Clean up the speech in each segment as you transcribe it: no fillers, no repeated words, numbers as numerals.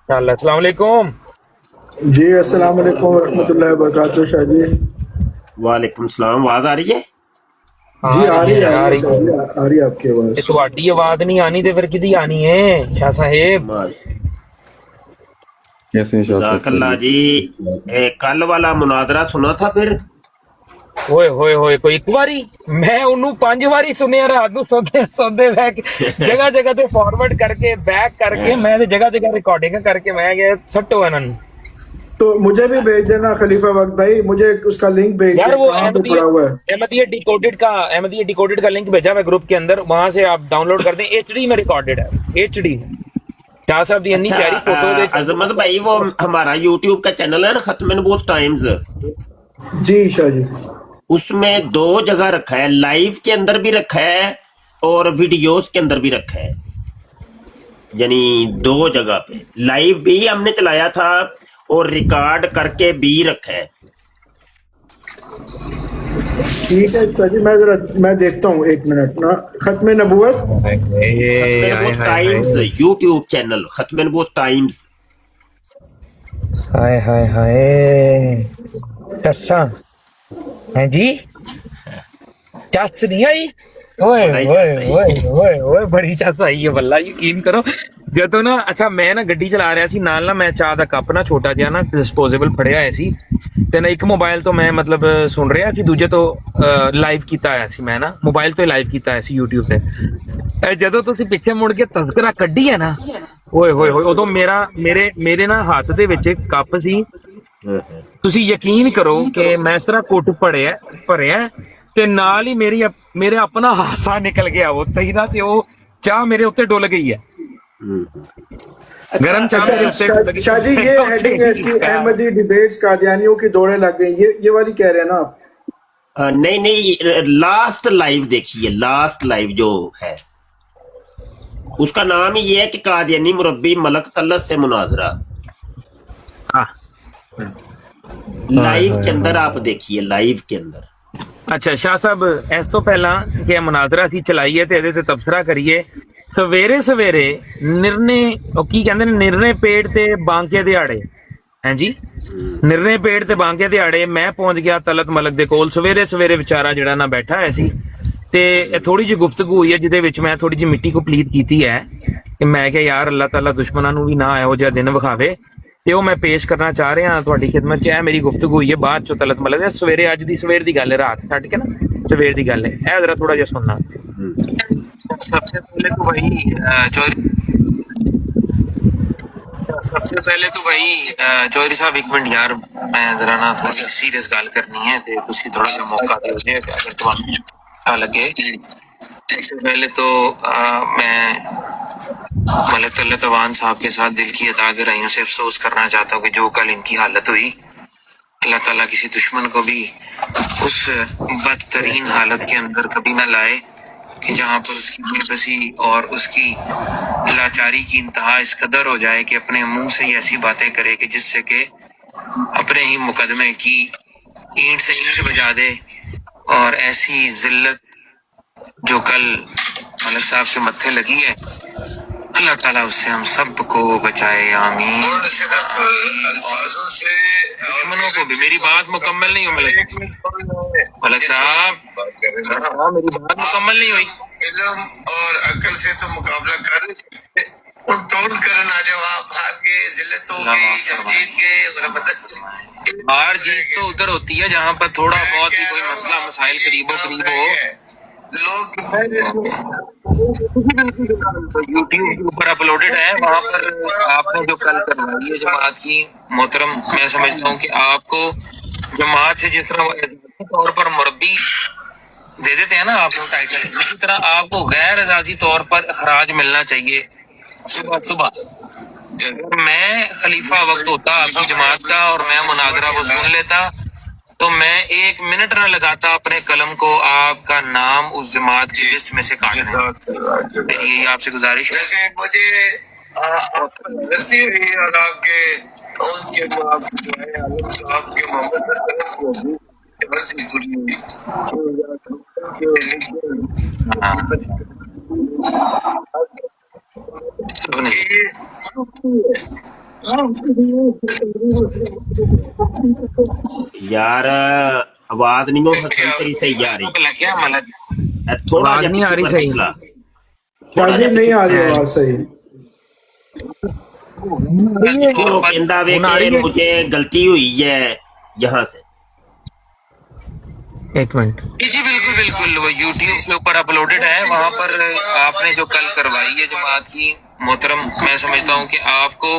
अस्सलाम वालेकुम। जी अस्सलाम वालेकुम रहमतुल्लाहि व बरकातहू। शाह जी वालेकुम सलाम। आवाज आ रही है? जी आ रही है आ आ रही है रही शाह है। जी, आ रही है आपकी ये आवाज। ਤੁਹਾਡੀ आवाज नहीं आनी तो फिर किदी आनी है शाह साहेब? बस कैसे हैं शाह साहब, जज़ाकल्लाह खैरियत जी। से? कल वाला मुनादरा सुना था फिर? ओए होए होए कोई एक बारी मैं ਉਹਨੂੰ ਪੰਜ ਵਾਰੀ ਸੁਣਿਆ ਰਾਤ ਨੂੰ ਸੌਂਦੇ ਸੌਂਦੇ ਬਹਿ ਕੇ ਜਗ੍ਹਾ ਜਗ੍ਹਾ ਤੇ ਫਾਰਵਰਡ ਕਰਕੇ बैक करके मैं ਤੇ जगह जगह रिकॉर्डिंग करके मैं गया सट्टो ਇਹਨਾਂ ਨੂੰ। तो मुझे भी भेज देना खलीफा वक्त भाई, मुझे उसका लिंक भेज यार दे, वो कहाँ पे अहमदिया पड़ा हुआ है। अहमदिया डिकोडेड का लिंक भेजा मैं ग्रुप के अंदर, वहां से आप डाउनलोड कर दें। एचडी में रिकॉर्डेड है, एचडी में। शाह साहब की इतनी अच्छा, प्यारी फोटो अजमत भाई वो हमारा यूट्यूब का चैनल है ना, खत्म नबूवत टाइम्स, जी शाह जी। उसमें दो जगह रखा है, लाइव के अंदर भी रखा है और वीडियोस के अंदर भी रखा है। यानी दो जगह पे लाइव भी हमने चलाया था और रिकॉर्ड करके भी रखा है। ठीक है शाह जी, मैं देखता हूँ, एक मिनट ना। खत्म नबूवत खत्म नबूवत टाइम्स यूट्यूब चैनल, खत्म नबूवत टाइम्स। हाय हाय हाय टस्सा हैं जी, चस नहीं आई। ओए बड़ा ही ओए चस आई। ओए ओए ओए बड़ी चस आई है बल्ला, यकीन करो। ਜਦੋਂ ਨਾ ਅੱਛਾ ਮੈਂ ਨਾ ਗੱਡੀ ਚਲਾ ਰਿਹਾ ਸੀ ਨਾਲ ਨਾ, ਮੈਂ ਚਾਹ ਦਾ ਕੱਪ ਨਾ ਛੋਟਾ ਜਿਹਾ ਨਾ ਡਿਸਪੋਜ਼ੇਬਲ ਫੜਿਆ ਹੋਇਆ ਸੀ ਤੇ ਨਾ ਇੱਕ ਮੋਬਾਈਲ ਤੋਂ ਮੈਂ ਮਤਲਬ ਸੁਣ ਰਿਹਾ ਸੀ, ਦੂਜੇ ਤੋਂ ਲਾਈਵ ਕੀਤਾ ਹੋਇਆ ਸੀ। ਮੈਂ ਨਾ ਮੋਬਾਈਲ ਤੋਂ ਹੀ ਲਾਈਵ ਕੀਤਾ ਹੋਇਆ ਸੀ YouTube ਤੇ। ਇਹ ਜਦੋਂ ਤੁਸੀਂ ਪਿੱਛੇ ਮੁੜ ਕੇ ਤਜ਼ਕਰਾ ਕੱਢੀ ਹੈ ਨਾ, ਓਏ ਹੋਏ ਹੋਏ, ਉਦੋਂ ਮੇਰੇ ਨਾ ਹੱਥ ਦੇ ਵਿੱਚ ਇੱਕ ਕੱਪ ਸੀ। ਤੁਸੀਂ ਯਕੀਨ ਕਰੋ ਕਿ ਮੈਂ ਇਸ ਤਰ੍ਹਾਂ ਕੁੱਟ ਭਰਿਆ ਤੇ ਨਾਲ ਹੀ ਮੇਰੇ ਆਪਣਾ ਹਾਸਾ ਨਿਕਲ ਗਿਆ ਉੱਥੇ ਹੀ ਨਾ, ਤੇ ਉਹ ਚਾਹ ਮੇਰੇ ਉੱਤੇ ਡੁੱਲ ਗਈ ਹੈ। गरम चाय मेरे अच्छा उत्ते शाह जी, ये हेडिंग है इसकी, अहमदी डिबेट्स कादियानियों की दौड़े लग गई, ये वाली कह रहे हैं ना आप? नहीं नहीं, लास्ट लाइव देखिए, लास्ट लाइव जो है उसका नाम ही ये है कि कादियानी मुरब्बी मलक तलत से मुनाजरा। लाइव के अंदर आप देखिए, लाइव के अंदर। अच्छा शाह साहब, इस तो पहला कि मुनाजरा ਅਸੀਂ ਚਲਾਈਏ ਤੇ ਇਹਦੇ ਤੇ ਤਬਸਰਾ ਕਰੀਏ। ਸਵੇਰੇ ਸਵੇਰੇ ਨਿਰਨੇ ਕੀ ਕਹਿੰਦੇ ਨੇ, ਨਿਰਨੇ ਪੇੜ ਤੇ ਬਾਂਕੇ ਦਿਹਾੜੇ हैं जी, ਨਿਰਨੇ ਪੇੜ ਤੇ ਬਾਂਕੇ ਦਿਹਾੜੇ ਮੈਂ ਪਹੁੰਚ ਗਿਆ ਤਲਤ ਮਲਕ ਦੇ ਕੋਲ। ਸਵੇਰੇ ਸਵੇਰੇ ਵਿਚਾਰਾ ਜਿਹੜਾ ਨਾ ਬੈਠਾ ਹੋਇਆ ਸੀ ਤੇ ਥੋੜੀ ਜਿਹੀ ਗੁਫ਼ਤਗੂ ਹੋਈ ਹੈ ਜਿਹਦੇ ਵਿੱਚ ਮੈਂ ਥੋੜੀ ਜਿਹੀ ਮਿੱਟੀ ਕੋ ਪਲੀਤ ਕੀਤੀ ਹੈ ਕਿ ਮੈਂ ਕਿਹਾ ਯਾਰ ਅੱਲਾਹ ਤਾਲਾ ਦੁਸ਼ਮਣਾਂ ਨੂੰ ਵੀ ਨਾ ਇਹੋ ਜਿਹਾ ਦਿਨ ਵਿਖਾਵੇ, ਤੇ ਉਹ ਮੈਂ ਪੇਸ਼ ਕਰਨਾ ਚਾਹ ਰਿਹਾ ਤੁਹਾਡੀ ਖਿਦਮਤ 'ਚ। ਇਹ ਮੇਰੀ ਗੁਫ਼ਤਗੂ ਹੋਈ ਹੈ ਬਾਅਦ 'ਚੋਂ ਤਲਤ ਮਲਕ ਦੇ, ਸਵੇਰੇ ਅੱਜ ਦੀ ਸਵੇਰ ਦੀ ਗੱਲ ਹੈ, ਰਾਤ ਛੱਡ ਕੇ ਨਾ ਸਵੇਰ ਦੀ ਗੱਲ है। ਇਹ जरा थोड़ा ਜਿਹਾ सुनना। सबसे पहले तो वही चौधरी साहब एक मिनट यार, मैं जरा ना थोड़ी सीरियस गल करनी है ते तुसी थोड़ा सा मौका दिओ जे अगर तुहानू अच्छा लगे। सबसे पहले तो मैं मलक तल्लत अवान साहब के साथ दिल की अता गहराइयों से अफसोस करना चाहता हूँ कि जो कल इनकी हालत हुई, अल्लाह ताला किसी दुश्मन को भी उस बदतरीन हालत के अंदर कभी ना लाए कि जहाँ पर उसकी बेबसी और उसकी लाचारी की इंतहा इस कदर हो जाए कि अपने मुंह से ही ऐसी बातें करे कि जिससे कि अपने ही मुकदमे की ईंट से ईंट बजा दे। और ऐसी जिल्लत जो कल मलक साहब के मत्थे लगी है, अल्लाह ताला उससे हम सब को बचाए, आमीन। दुश्मनों को भी, मेरी बात मुकम्मल नहीं हुई मलक साहब, मेरी बात मुकम्मल नहीं हुई। इल्म और अकल से तो मुकाबला कर और टोन करना, जब आप हार के जिल्लत हो गई, जब जीत गए हार जीत तो उधर होती है जहाँ पर थोड़ा बहुत ही कोई मसला मसाइल करीबो करीब हो। लोग यूट्यूब के ऊपर अपलोडेड है, वहाँ पर आपने जो कल करवाई है जमात की मोहतरम, मैं समझता हूँ कि आपको जमात से जिस तरह तौर पर मुरब्बी दे देते हैं ना आप लोग टाइटल, इसी तरह आपको गैर आजादी तौर पर अखराज मिलना चाहिए सुबह सुबह। मैं खलीफा वक्त होता आपकी जमात का और मैं मुनाजरा को सुन लेता तो मैं एक मिनट न लगाता अपने कलम को आपका नाम उस जमात की लिस्ट में से काटने। यही आपसे गुजारिश है। जैसे मुझे गलती हुई और आपके उनके आप जो है आलम साहब के मोहम्मद से पूरी यार आवाज नहीं हो हसन तेरी सही आ रही क्या मतलब थोड़ा आवाज जा नहीं आ पीछे रही कर सही। पिछला थोड़ा जा शादी नहीं आ रही आवाज सही। वो कहता वे हुन आ रही कि है? मुझे गलती हुई है यहाँ से एक मिनट। जी बिल्कुल बिल्कुल, वो YouTube के ऊपर अपलोडेड है, वहां पर आपने जो कल करवाई है जमात की मोहतरम, मैं समझता हूँ कि आपको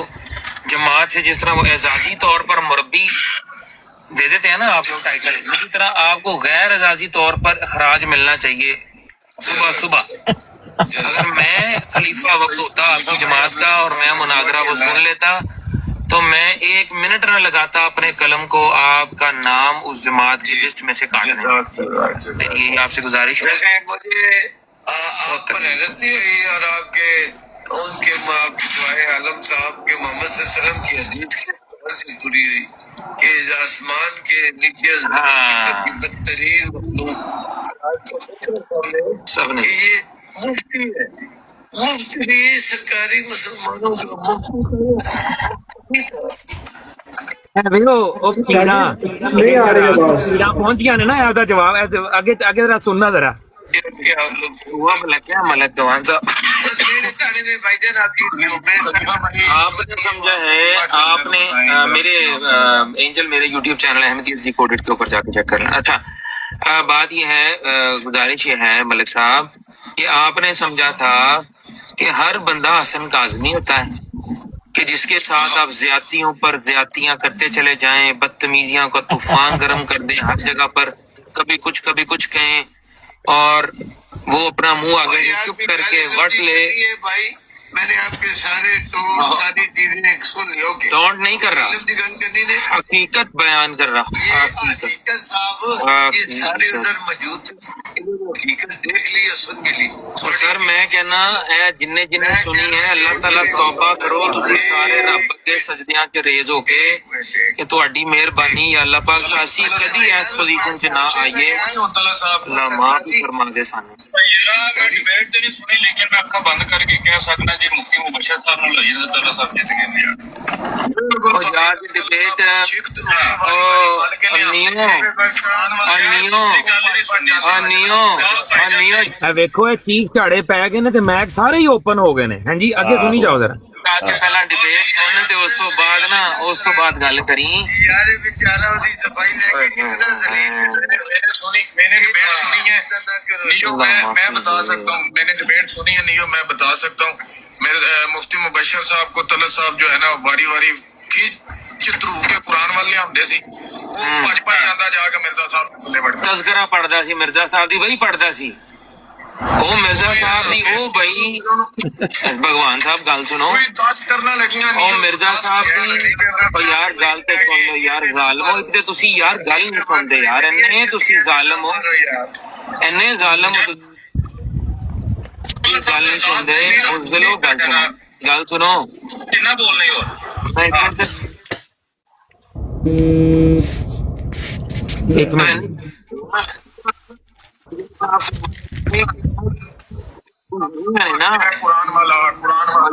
जमात से जिस तरह वो एजाजी तौर पर मुरब्बी दे देते हैं ना आप लोग टाइटल, इसी तरह आपको गैर एजाजी तौर पर अखराज मिलना चाहिए सुबह सुबह। अगर मैं खलीफा वक्त होता आपकी जमात का और मैं मुनाजरा वो सुन लेता तो मैं 1 मिनट न लगाता अपने कलम को आपका नाम उस जमात की लिस्ट में से काटने। ये आपसे गुजारिश है। मुझे आप पर हैरत नहीं हुई और आपके उनके आपकी दुआए आलम साहब के मोहम्मद सल्लल्लाहु अलैहि वसल्लम की हदीस के खबर से जुड़ी हुई कि इस आसमान के नीचे की बदतरीन मखलूक सबने कि ये मुफ्ती है, मुफ्ती भी सरकारी मुसलमानों का मुफ्ती ओ कीड़ा नहीं आ रही आवाज। कीड़ा पहुंच गया ने ना आपका जवाब आगे आगे जरा सुनना जरा। कि आप लोग हुआ भला क्या मलक जवान साहब, मेरे ताने में भाईजान आपकी आपने समझा है आपने मेरे एंजल मेरे यूट्यूब चैनल अहमदियत डिकोडेड के ऊपर जाके चेक करना। अच्छा बात ये है, गुजारिश ये है मलिक साहब कि आपने समझा था कि हर बंदा हसन काज़मी होता है कि जिसके साथ आप ज्यादतियों पर ज्यादतियां करते चले जाएं, बदतमीजियां का तूफान गर्म कर दें हर जगह पर, कभी कुछ कहें और वो अपना मुंह आगे चुप करके वट ले। भाई मैंने आपके सारे सारी चीजें सुन ली। ओके, डोंट नहीं कर रहा, गल करनी ने हकीकत बयान कर रहा। हकीकत साहब ये सारे उधर मौजूद थे, हकीकत देख ली या सुन भी ली। तो सर मैं कहना है जिन्ने जिन्ने सुनी है अल्लाह ताला तौबा करो तुसी सारे रब के सजदियां च रेज होके कि ਤੁਹਾਡੀ ਮਿਹਰਬਾਨੀ या अल्लाह पाक सासी कदी इस पोजीशन च ना आइए, अल्लाह माफ फरमा दे सानू। डिबेट ਤੇ ਨਹੀਂ ਸੁਣੀ ਲੇਕਿਨ ਮੈਂ ਅੱਖਾਂ ਬੰਦ ਕਰਕੇ ਕਹਿ ਸਕਦਾ ਜੇ ਮੁਫਤੀ ਮੁਬਸ਼ਰ ਸਾਹਿਬ ਨੂੰ ਲਈ ਤਾਂ ਅੱਲਾਹ ਸਾਹਿਬ ਜਿੱਤ ਗਏ ਯਾਰ। ਉਹ ਯਾਰ ਦੀ ਡਿਬੇਟ ਅਨੀਓ ਇਹ ਵੇਖੋ ਇਹ ਚੀਕ ਝਾੜੇ ਪੈ ਗਏ ਨੇ ਤੇ ਮੈਚ ਸਾਰੇ ਹੀ ਓਪਨ ਹੋ ਗਏ ਨੇ। ਹਾਂਜੀ ਅੱਗੇ ਸੁਣੀ ਜਾਓ ਜਰਾ। ਕੇ ਪਹਿਲਾਂ ਡਿਬੇਟ ਸੁਣ ਤੇ ਉਸ ਤੋਂ ਬਾਅਦ ਗੱਲ ਕਰੀ। यार बेचारा उसकी सफाई लेके कितना जलील मैंने सुनी, मैंने डिबेट सुनी है नियो, मैं बता सकता हूँ, मैंने डिबेट सुनी है नियो, मैं बता सकता हूँ। मेरे मुफ्ती मुबशर साहब को तलत साहब जो है ना बारी बारी चित्रू के कुरान वाले आंदे सी वो भज जाता जाके मिर्जा साहब थल्ले वड़ ਤਜ਼ਕਰਾ ਪੜਦਾ ਸੀ ਮਿਰਜ਼ਾ ਸਾਹਿਬ ਦੀ, ਬਈ ਪੜਦਾ ਸੀ ਉਹ ਮਿਰਜ਼ਾ ਸਾਹਿਬ ਦੀ। ਉਹ ਬਈ ਭਗਵਾਨ ਸਾਹਿਬ ਗੱਲ ਸੁਣੋ, कोई 10 करना लगियां ਉਹ ਮਿਰਜ਼ਾ ਸਾਹਿਬ ਦੀ। ਉਹ ਯਾਰ ਗੱਲ ਤੇ ਸੁਣ ਲਓ ਯਾਰ, ਜ਼ਾਲਮੋ ਇੱਕ ਤੇ ਤੁਸੀਂ ਯਾਰ ਗੱਲ ਨਹੀਂ ਸੁਣਦੇ ਯਾਰ, ਇੰਨੇ ਤੁਸੀਂ ਜ਼ਾਲਮ ਹੋ, ਇੰਨੇ ਜ਼ਾਲਮ ਹੋ ਤੁਸੀਂ ਗੱਲ ਨਹੀਂ ਸੁਣਦੇ। ਉਸ ਦਿਲੋਂ ਗੱਲ ਸੁਣੋ कितना बोल रही हो ਮੈਂ ਇੱਕ ਮਿੰਟ ਇੱਕ ਮਿੰਟ ना कुरान वाला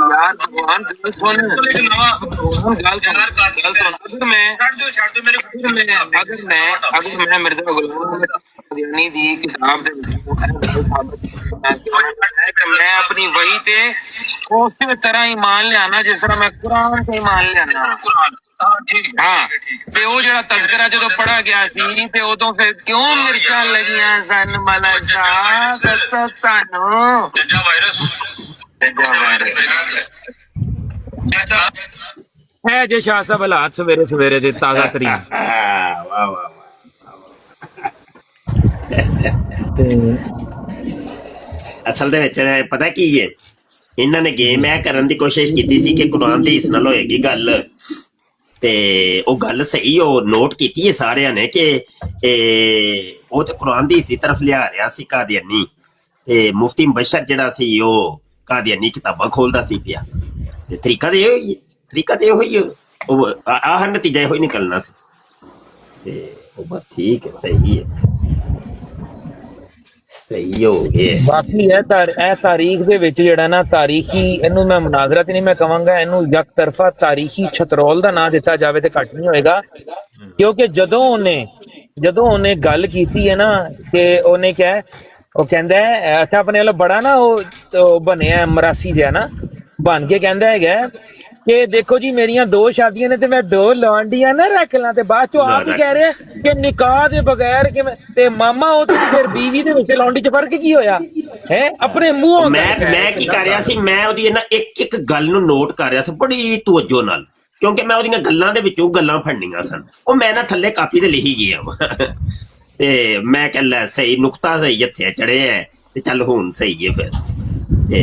यार भगवान गल सुन, गल सुन। अगर मैं मिर्जा गुलाम कादियानी दी किताब दे मैं अपनी वही ते उस तरह ईमान लियाना जिस तरह मैं कुरान से ईमान लियाना। हाँ ਤੇ ਉਹ ਜਿਹੜਾ ਤਜ਼ਕਰਾ ਜਦੋਂ ਪੜਾ ਗਿਆ ਸੀ ਤੇ ਉਦੋਂ ਫਿਰ ਕਿਉਂ ਮਿਰਚਾਂ ਲੱਗੀਆਂ ਸਨ ਮਲਕ ਸਾਹਿਬ, ਦੱਸੋ ਸਾਨੂੰ। जज्जा वायरस ਹੈ ਜੇ ਸ਼ਾਹ ਸਾਹਿਬ ਹਾਲਾਤ ਸਵੇਰੇ ਸਵੇਰੇ ਦੇ ਤਾਜ਼ਾ ਤਰੀਨ। ਵਾਹ ਵਾਹ ਅਸਲ ਦੇ ਵਿੱਚ ਪਤਾ ਕੀ ਹੈ, ਇਹਨਾਂ ਨੇ ਗੇਮ ਇਹ ਕਰਨ ਦੀ ਕੋਸ਼ਿਸ਼ ਕੀਤੀ ਸੀ ਕਿ ਕੁਰਾਨ ਦੀ ਇਸ ਨਾਲ ਹੋਏਗੀ ਗੱਲ, ਤੇ ਉਹ ਗੱਲ ਸਹੀ ਉਹ ਨੋਟ ਕੀਤੀ ਹੈ ਸਾਰਿਆਂ ਨੇ ਕਿ ਉਹ ਤੇ ਕੁਰਾਨ ਦੀ ਇਸੇ ਤਰਫ ਲਿਆ ਰਿਹਾ ਸੀ ਕਾਦੀਆਨੀ, ਤੇ ਮੁਫਤੀ ਮੁਬਸ਼ਰ ਜਿਹੜਾ ਸੀ ਉਹ ਕਾਦੀਆਨੀ ਕਿਤਾਬਾਂ ਖੋਲਦਾ ਸੀ ਪਿਆ, ਤੇ ਤਰੀਕਾ ਤੇ ਇਹੋ ਹੀ ਉਹ ਆਹ ਨਤੀਜਾ ਇਹੋ ਹੀ ਨਿਕਲਣਾ ਸੀ, ਤੇ ਉਹ ਬਸ ਠੀਕ ਹੈ, ਸਹੀ ਹੈ। ਸਹੀ ਹੋ ਗਏ। ਬਾਕੀ ਇਹ ਤਾਰੀਖ ਦੇ ਵਿੱਚ ਜਿਹੜਾ ਨਾ ਤਾਰੀਖੀ, ਇਹਨੂੰ ਮੈਂ ਮੁਨਾਜ਼ਰਾ ਤੇ ਨਹੀਂ ਮੈਂ ਕਵਾਂਗਾ, ਇਹਨੂੰ ਇੱਕ ਤਰਫਾ ਤਾਰੀਖੀ ਛਤਰੋਲ ਦਾ ਨਾਂ ਦਿੱਤਾ ਜਾਵੇ ਤੇ ਘੱਟ ਨਹੀਂ ਹੋਏਗਾ। ਕਿਉਂਕਿ ਜਦੋਂ ਉਹਨੇ ਗੱਲ ਕੀਤੀ ਹੈ ਨਾ ਕਿ ਉਹਨੇ ਕਿਹਾ, ਉਹ ਕਹਿੰਦਾ ਹੈ ਅੱਛਾ ਆਪਣੇ ਵੱਲੋਂ ਬੜਾ ਨਾ ਉਹ ਬਣਿਆ ਮਰਾਸੀ ਜਿਹਾ ਨਾ ਬਣ ਕੇ ਕਹਿੰਦਾ ਹੈਗਾ ਕਿ ਦੇਖੋ ਜੀ ਮੇਰੀਆਂ 2 ਸ਼ਾਦੀਆਂ ਨੇ ਤੇ ਮੈਂ 2 ਲੌਂਡੀਆਂ ਨਾ ਰੱਖ ਲਾਂ, ਤੇ ਬਾਅਦ ਚੋਂ ਆਪ ਹੀ ਕਹਿ ਰਿਹਾ ਕਿ ਨਿਕਾਹ ਦੇ ਬਗੈਰ ਕਿਵੇਂ, ਤੇ ਮਾਮਾ ਉਹ ਤੇ ਫਿਰ ਬੀਵੀ ਦੇ ਵਿੱਚ ਲੌਂਡੀ ਚ ਫਰਕ ਕੀ ਹੋਇਆ ਹੈ? ਆਪਣੇ ਮੂੰਹੋਂ ਮੈਂ ਕੀ ਕਰ ਰਿਹਾ ਸੀ, ਮੈਂ ਉਹਦੀ ਨਾ ਇੱਕ ਗੱਲ ਨੂੰ ਨੋਟ ਕਰ ਰਿਹਾ ਸੀ ਬੜੀ ਤਵੱਜੋ ਨਾਲ, ਕਿਉਂਕਿ ਮੈਂ ਉਹਦੀਆਂ ਗੱਲਾਂ ਦੇ ਵਿੱਚੋਂ ਗੱਲਾਂ ਫੜਨੀਆਂ ਸਨ। ਉਹ ਮੈਂ ਨਾ ਥੱਲੇ ਕਾਪੀ ਤੇ ਲਿਖੀ ਗਿਆ ਵਾ ਤੇ ਮੈਂ ਕਹਿ ਲੈ ਸਹੀ ਨੁਕਤਾ ਸਹੀ ਇੱਥੇ ਚੜਿਆ ਤੇ ਚੱਲ ਹੁਣ ਸਹੀ ਹੈ। ਫਿਰ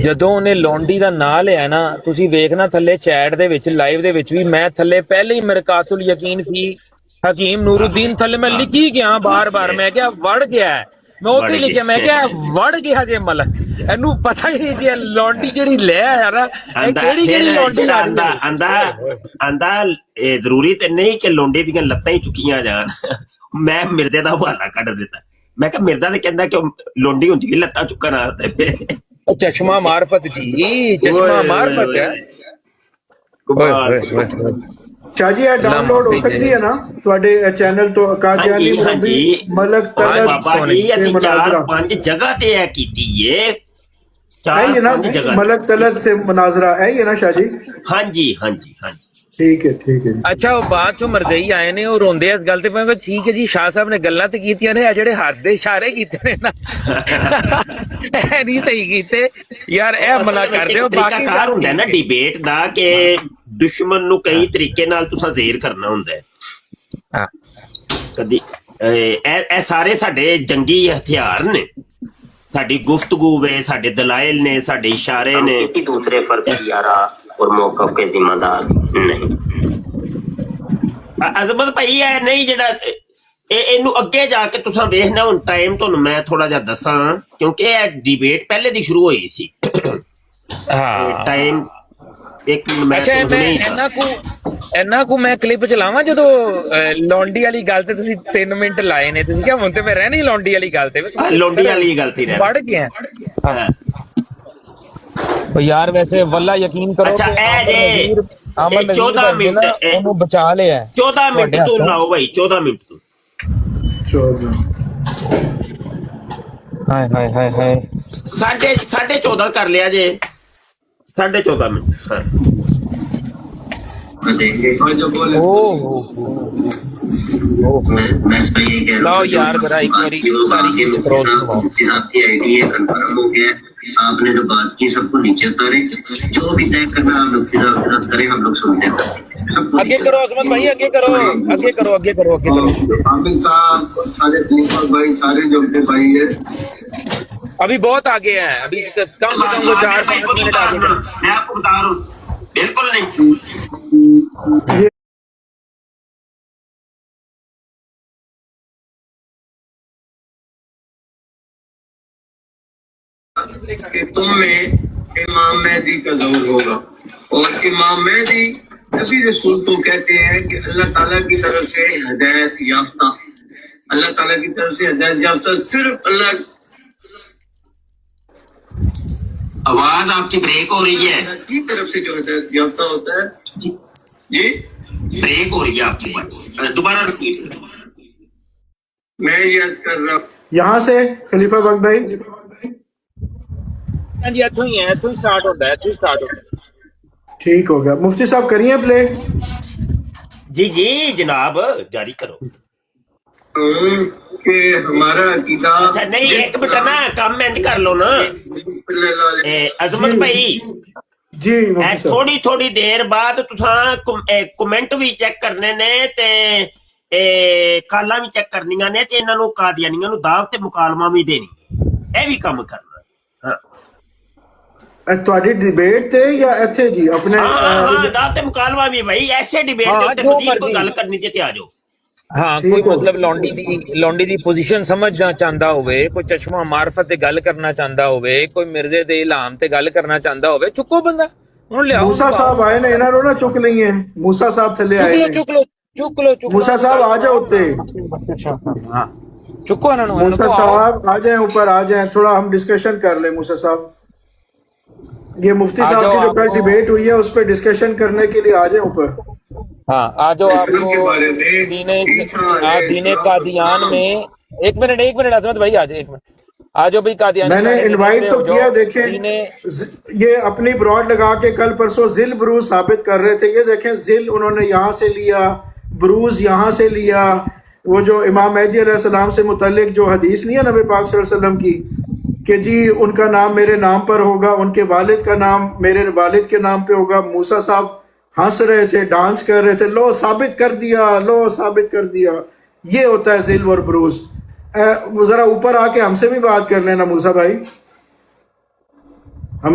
ਜਦੋਂ ਉਹਨੇ ਲੌਂਡੀ ਦਾ ਨਾਂ ਲਿਆ ਨਾ, ਤੁਸੀਂ ਵੇਖਣਾ ਥੱਲੇ ਚੈਟ ਦੇ ਵਿੱਚ ਲਾਈਵ ਦੇ ਵਿੱਚ ਵੀ ਮੈਂ ਥੱਲੇ ਪਹਿਲੇ ਹੀ ਮਰਕਾਤੁਲ ਯਕੀਨ ਫੀ ਹਕੀਮ ਨੂਰੁद्दीन ਥੱਲੇ ਮੈਂ ਲਿਖੀ ਗਿਆ ਬਾਰ-ਬਾਰ, ਮੈਂ ਕਿਹਾ ਵੜ ਗਿਆ, ਮੈਂ ਉੱਥੇ ਲਿਖਿਆ, ਮੈਂ ਕਿਹਾ ਵੜ ਗਿਆ ਜੇ ਮਲਕ, ਇਹਨੂੰ ਪਤਾ ਹੀ ਨਹੀਂ ਜੇ ਲੌਂਡੀ ਜਿਹੜੀ ਲੈ ਆਇਆ ਨਾ ਇਹ ਕਿਹੜੀ ਲੌਂਡੀ ਆਂਦਾ ਇਹ ਜ਼ਰੂਰੀ ਤੇ ਨਹੀਂ ਕਿ ਲੌਂਡੇ ਦੀਆਂ ਲੱਤਾਂ ਹੀ ਚੁੱਕੀਆਂ ਜਾਣ। ਮੈਂ ਮਿਰਜ਼ੇ ਦਾ ਹਵਾਲਾ ਕੱਢ ਦਿੱਤਾ, ਮੈਂ ਕਿਹਾ ਮਿਰਜ਼ਾ ਤੇ ਕਹਿੰਦਾ ਕਿ ਲੌਂਡੀ ਹੁੰਦੀ ਲੱਤਾਂ ਚੁੱਕਣ ਵਾਸਤੇ। ਚਸ਼ਮਾ ਮਾਰਫਤ ਜੀ, ਚਸ਼ਮਾ ਮਾਰਫਤ ਹੈ। शाह जी ये डाउनलोड हो सकती है ना ਤੁਹਾਡੇ ਚੈਨਲ ਤੋਂ ਕਾਦੀਆਨੀ ਮਲਕ ਤਲਤ ਬਾਬਾ ਜੀ ਅਸੀਂ 4-5 ਜਗ੍ਹਾ ਤੇ ਇਹ ਕੀਤੀ ਏ, 4-5 ਜਗ੍ਹਾ ਮਲਕ ਤਲਤ ਸੇ ਮੁਨਾਜ਼ਰਾ ਹੈ ਇਹ ਨਾ ਸ਼ਾਹ ਜੀ? ਹਾਂਜੀ। ਠੀਕ ਹੈ ਅੱਛਾ ਉਹ ਬਾਅਦ ਚੋਂ ਮਰਜ਼ਈ ਆਏ ਨੇ, ਉਹ ਰੋਂਦੇ ਇਸ ਗੱਲ ਤੇ, ਮੈਂ ਕਿਹਾ ਠੀਕ ਹੈ ਜੀ ਸ਼ਾਹ ਸਾਹਿਬ ਨੇ ਗੱਲਾਂ ਤੇ ਕੀਤੀਆਂ ਨੇ, ਆ ਜਿਹੜੇ ਹੱਥ ਦੇ ਇਸ਼ਾਰੇ ਕੀਤੇ ਨੇ ਨਾ ਇਹ ਨਹੀਂ ਸਹੀ ਕੀਤੇ ਯਾਰ, ਇਹ ਮਨਾ ਕਰਦੇ ਹੋ। ਬਾਕੀ ਕਾਰ ਹੁੰਦਾ ਨਾ ਡਿਬੇਟ ਦਾ ਕਿ ਦੁਸ਼ਮਣ ਨੂੰ ਕਈ ਤਰੀਕੇ ਨਾਲ ਤੁਸੀਂ ਜ਼ੇਰ ਕਰਨਾ ਹੁੰਦਾ ਹੈ। ਕਦੀ ਇਹ ਸਾਰੇ ਸਾਡੇ ਜੰਗੀ ਹਥਿਆਰ ਨੇ, ਸਾਡੀ ਗੁਫ਼ਤਗੂ ਵੇ, ਸਾਡੇ ਦਲਾਇਲ ਨੇ, ਸਾਡੇ ਇਸ਼ਾਰੇ ਨੇ। ਦੂਸਰੇ ਫਰਕ ਯਾਰਾ और मौका के जिम्मेदार नहीं अजमत भाई है नहीं जेड़ा ਇਹਨੂੰ ਅੱਗੇ ਜਾ ਕੇ ਤੁਸੀਂ ਵੇਖਣਾ। ਹੁਣ ਟਾਈਮ ਤੁਹਾਨੂੰ ਮੈਂ ਥੋੜਾ ਜਿਹਾ ਦੱਸਾਂ ਕਿਉਂਕਿ ਇਹ ਡਿਬੇਟ ਪਹਿਲੇ ਦੀ ਸ਼ੁਰੂ ਹੋਈ ਸੀ। ਹਾਂ ਟਾਈਮ ਇੱਕ ਮੈਂ ਇਹਨਾਂ ਕੋ ਮੈਂ ਕਲਿੱਪ ਚਲਾਵਾਂ ਜਦੋਂ ਲੌਂਡੀ ਵਾਲੀ ਗੱਲ ਤੇ ਤੁਸੀਂ 3 ਮਿੰਟ ਲਾਏ ਨੇ, ਤੁਸੀਂ ਕਿਹਾ ਹੁਣ ਤੇ ਮੈਂ ਰਹਿਣੀ ਲੌਂਡੀ ਵਾਲੀ ਗੱਲ ਤੇ, ਲੌਂਡੀ ਵਾਲੀ ਗੱਲ ਤੇ ਵੜ ਗਿਆ। यार वैसे वल्ला यकीन करो। अच्छा ए 14 मिनट ਉਹਨੂੰ ਬਚਾ ਲਿਆ। 14 ਮਿੰਟ ਤੂੰ ਲਾਓ ਭਾਈ, 14 ਮਿੰਟ ਤੂੰ। 14 ਹਾਏ 14.5 ਕਰ ਲਿਆ ਜੇ, 14.5 ਮਿੰਟ। ਹਾਂ लाओ यार जरा एक बारी आपने जो बात की सबको नीचे उतारे, जो भी तय करना हम लोग करें, हम लोग सुनते हैं। आगे करो अजमत भाई, आगे करो। आमिर साहब, सारे भाई, सारे जो भाई है अभी बहुत आगे हैं, अभी कम से कम 4-5 मिनट आगे। मैं आपको बता रहा हूँ बिल्कुल नहीं। कि तुम में इमाम मेहदी का ज़हूर होगा, और इमाम मेहदी नबी रसूल तो कहते हैं कि अल्लाह ताला की तरफ से हिदायत याफ्ता, अल्लाह ताला की तरफ से हिदायत याफ्ता सिर्फ अल्लाह। आवाज आपकी ब्रेक हो रही है, की तरफ से जो हिदायत याफ्ता होता है जी ब्रेक हो रही है आपकी बात, दोबारा रिपीट। मैं ये कर रहा हूँ यहाँ से खलीफा बख्श भाई। हाँ जी इत्थों ही है, इत्थों ही स्टार्ट होता है, ठीक हो गया। मुफ्ती साहब करिए प्ले। जी जनाब जारी करो। कि हमारा अकीदा। अच्छा नहीं एक मिनट ना काम एंड कर लो ना अजमत भाई जी। थोड़ी देर बाद तुसां कमेंट भी चेक करने ने ते कालां भी चेक करनियां ने ते इन्हां नूं कादियानियां नूं दावत ते मुकालमा भी देनी, ਇਹ ਵੀ ਕੰਮ ਕਰਨਾ। ਤੁਹਾਡੀ ਡਿਬੇਟ ਤੇ ਜਾਂ ਇੱਥੇ ਜੀ ਆਪਣੇ ਦਾਵਤ ਤੇ ਮੁਕਾਲਮਾ ਵੀ ਭਾਈ ਐਸੇ ਡਿਬੇਟ ਦੇ ਉੱਤੇ ਮਜ਼ੀਦ ਕੋਈ ਗੱਲ ਕਰਨੀ ਤੇ ਆ ਜਾਓ। ਹਾਂ ਕੋਈ ਮਤਲਬ ਲੌਂਡੀ ਦੀ ਪੋਜੀਸ਼ਨ ਸਮਝਣਾ ਚਾਹੁੰਦਾ ਹੋਵੇ, ਕੋਈ ਚਸ਼ਮਾ ਮਾਰਫਤ ਤੇ ਗੱਲ ਕਰਨਾ ਚਾਹੁੰਦਾ ਹੋਵੇ, ਕੋਈ ਮਿਰਜ਼ੇ ਦੇ ਇਲਾਮ ਤੇ ਗੱਲ ਕਰਨਾ ਚਾਹੁੰਦਾ ਹੋਵੇ, ਚੁੱਕੋ ਬੰਦਾ ਹੁਣ ਲਿਆਓ। ਮੂਸਾ ਸਾਹਿਬ ਆਏ ਨੇ, ਇਹਨਾਂ ਨੂੰ ਨਾ ਚੁੱਕ ਲਈਏ। ਮੂਸਾ ਸਾਹਿਬ ਥੱਲੇ ਆਏ ਨੇ, ਚੁੱਕ ਲੋ। ਮੂਸਾ ਸਾਹਿਬ ਆ ਜਾਓ ਉੱਤੇ। ਹਾਂ ਚੁੱਕੋ ਇਹਨਾਂ ਨੂੰ मूसा साहब आ जाएं ऊपर, आ जाएं, थोड़ा हम डिस्कशन कर लें मूसा साहब। ये मुफ्ती आ साहब जाओ की जो कल आपको- डिबेट हुई है उस पर डिस्कशन करने के लिए आ जाएं ऊपर। हाँ आ जाओ इस्लाम के बारे आपको में दीने ईसा है, दीने इस्लाम कादियान इस्लाम। में एक मिनट अजमत भाई आ जाओ, एक मिनट आ जाओ भाई कादियानी मैंने सारे इनवाइट दीने तो हो जाओ, किया, देखें दीने ये अपनी ब्रॉड लगा के कल परसों जिल ब्रूज साबित कर रहे थे। ये देखें जिल उन्होंने यहाँ से लिया, ब्रूज यहाँ से लिया। वो जो इमाम मेहदी अलैहिस्सलाम से मुतल्लिक जो हदीस नहीं है नबी पाक सल्लल्लाहु अलैहि वसल्लम की कि जी उनका नाम मेरे नाम पर होगा, उनके वालिद का नाम मेरे वालिद के नाम पे होगा। मूसा साहब हंस रहे थे, डांस कर रहे थे, लो साबित कर दिया, लो साबित कर दिया। ये होता है जिल और ब्रूज। जरा ऊपर आके हमसे भी बात कर लेना मूसा भाई,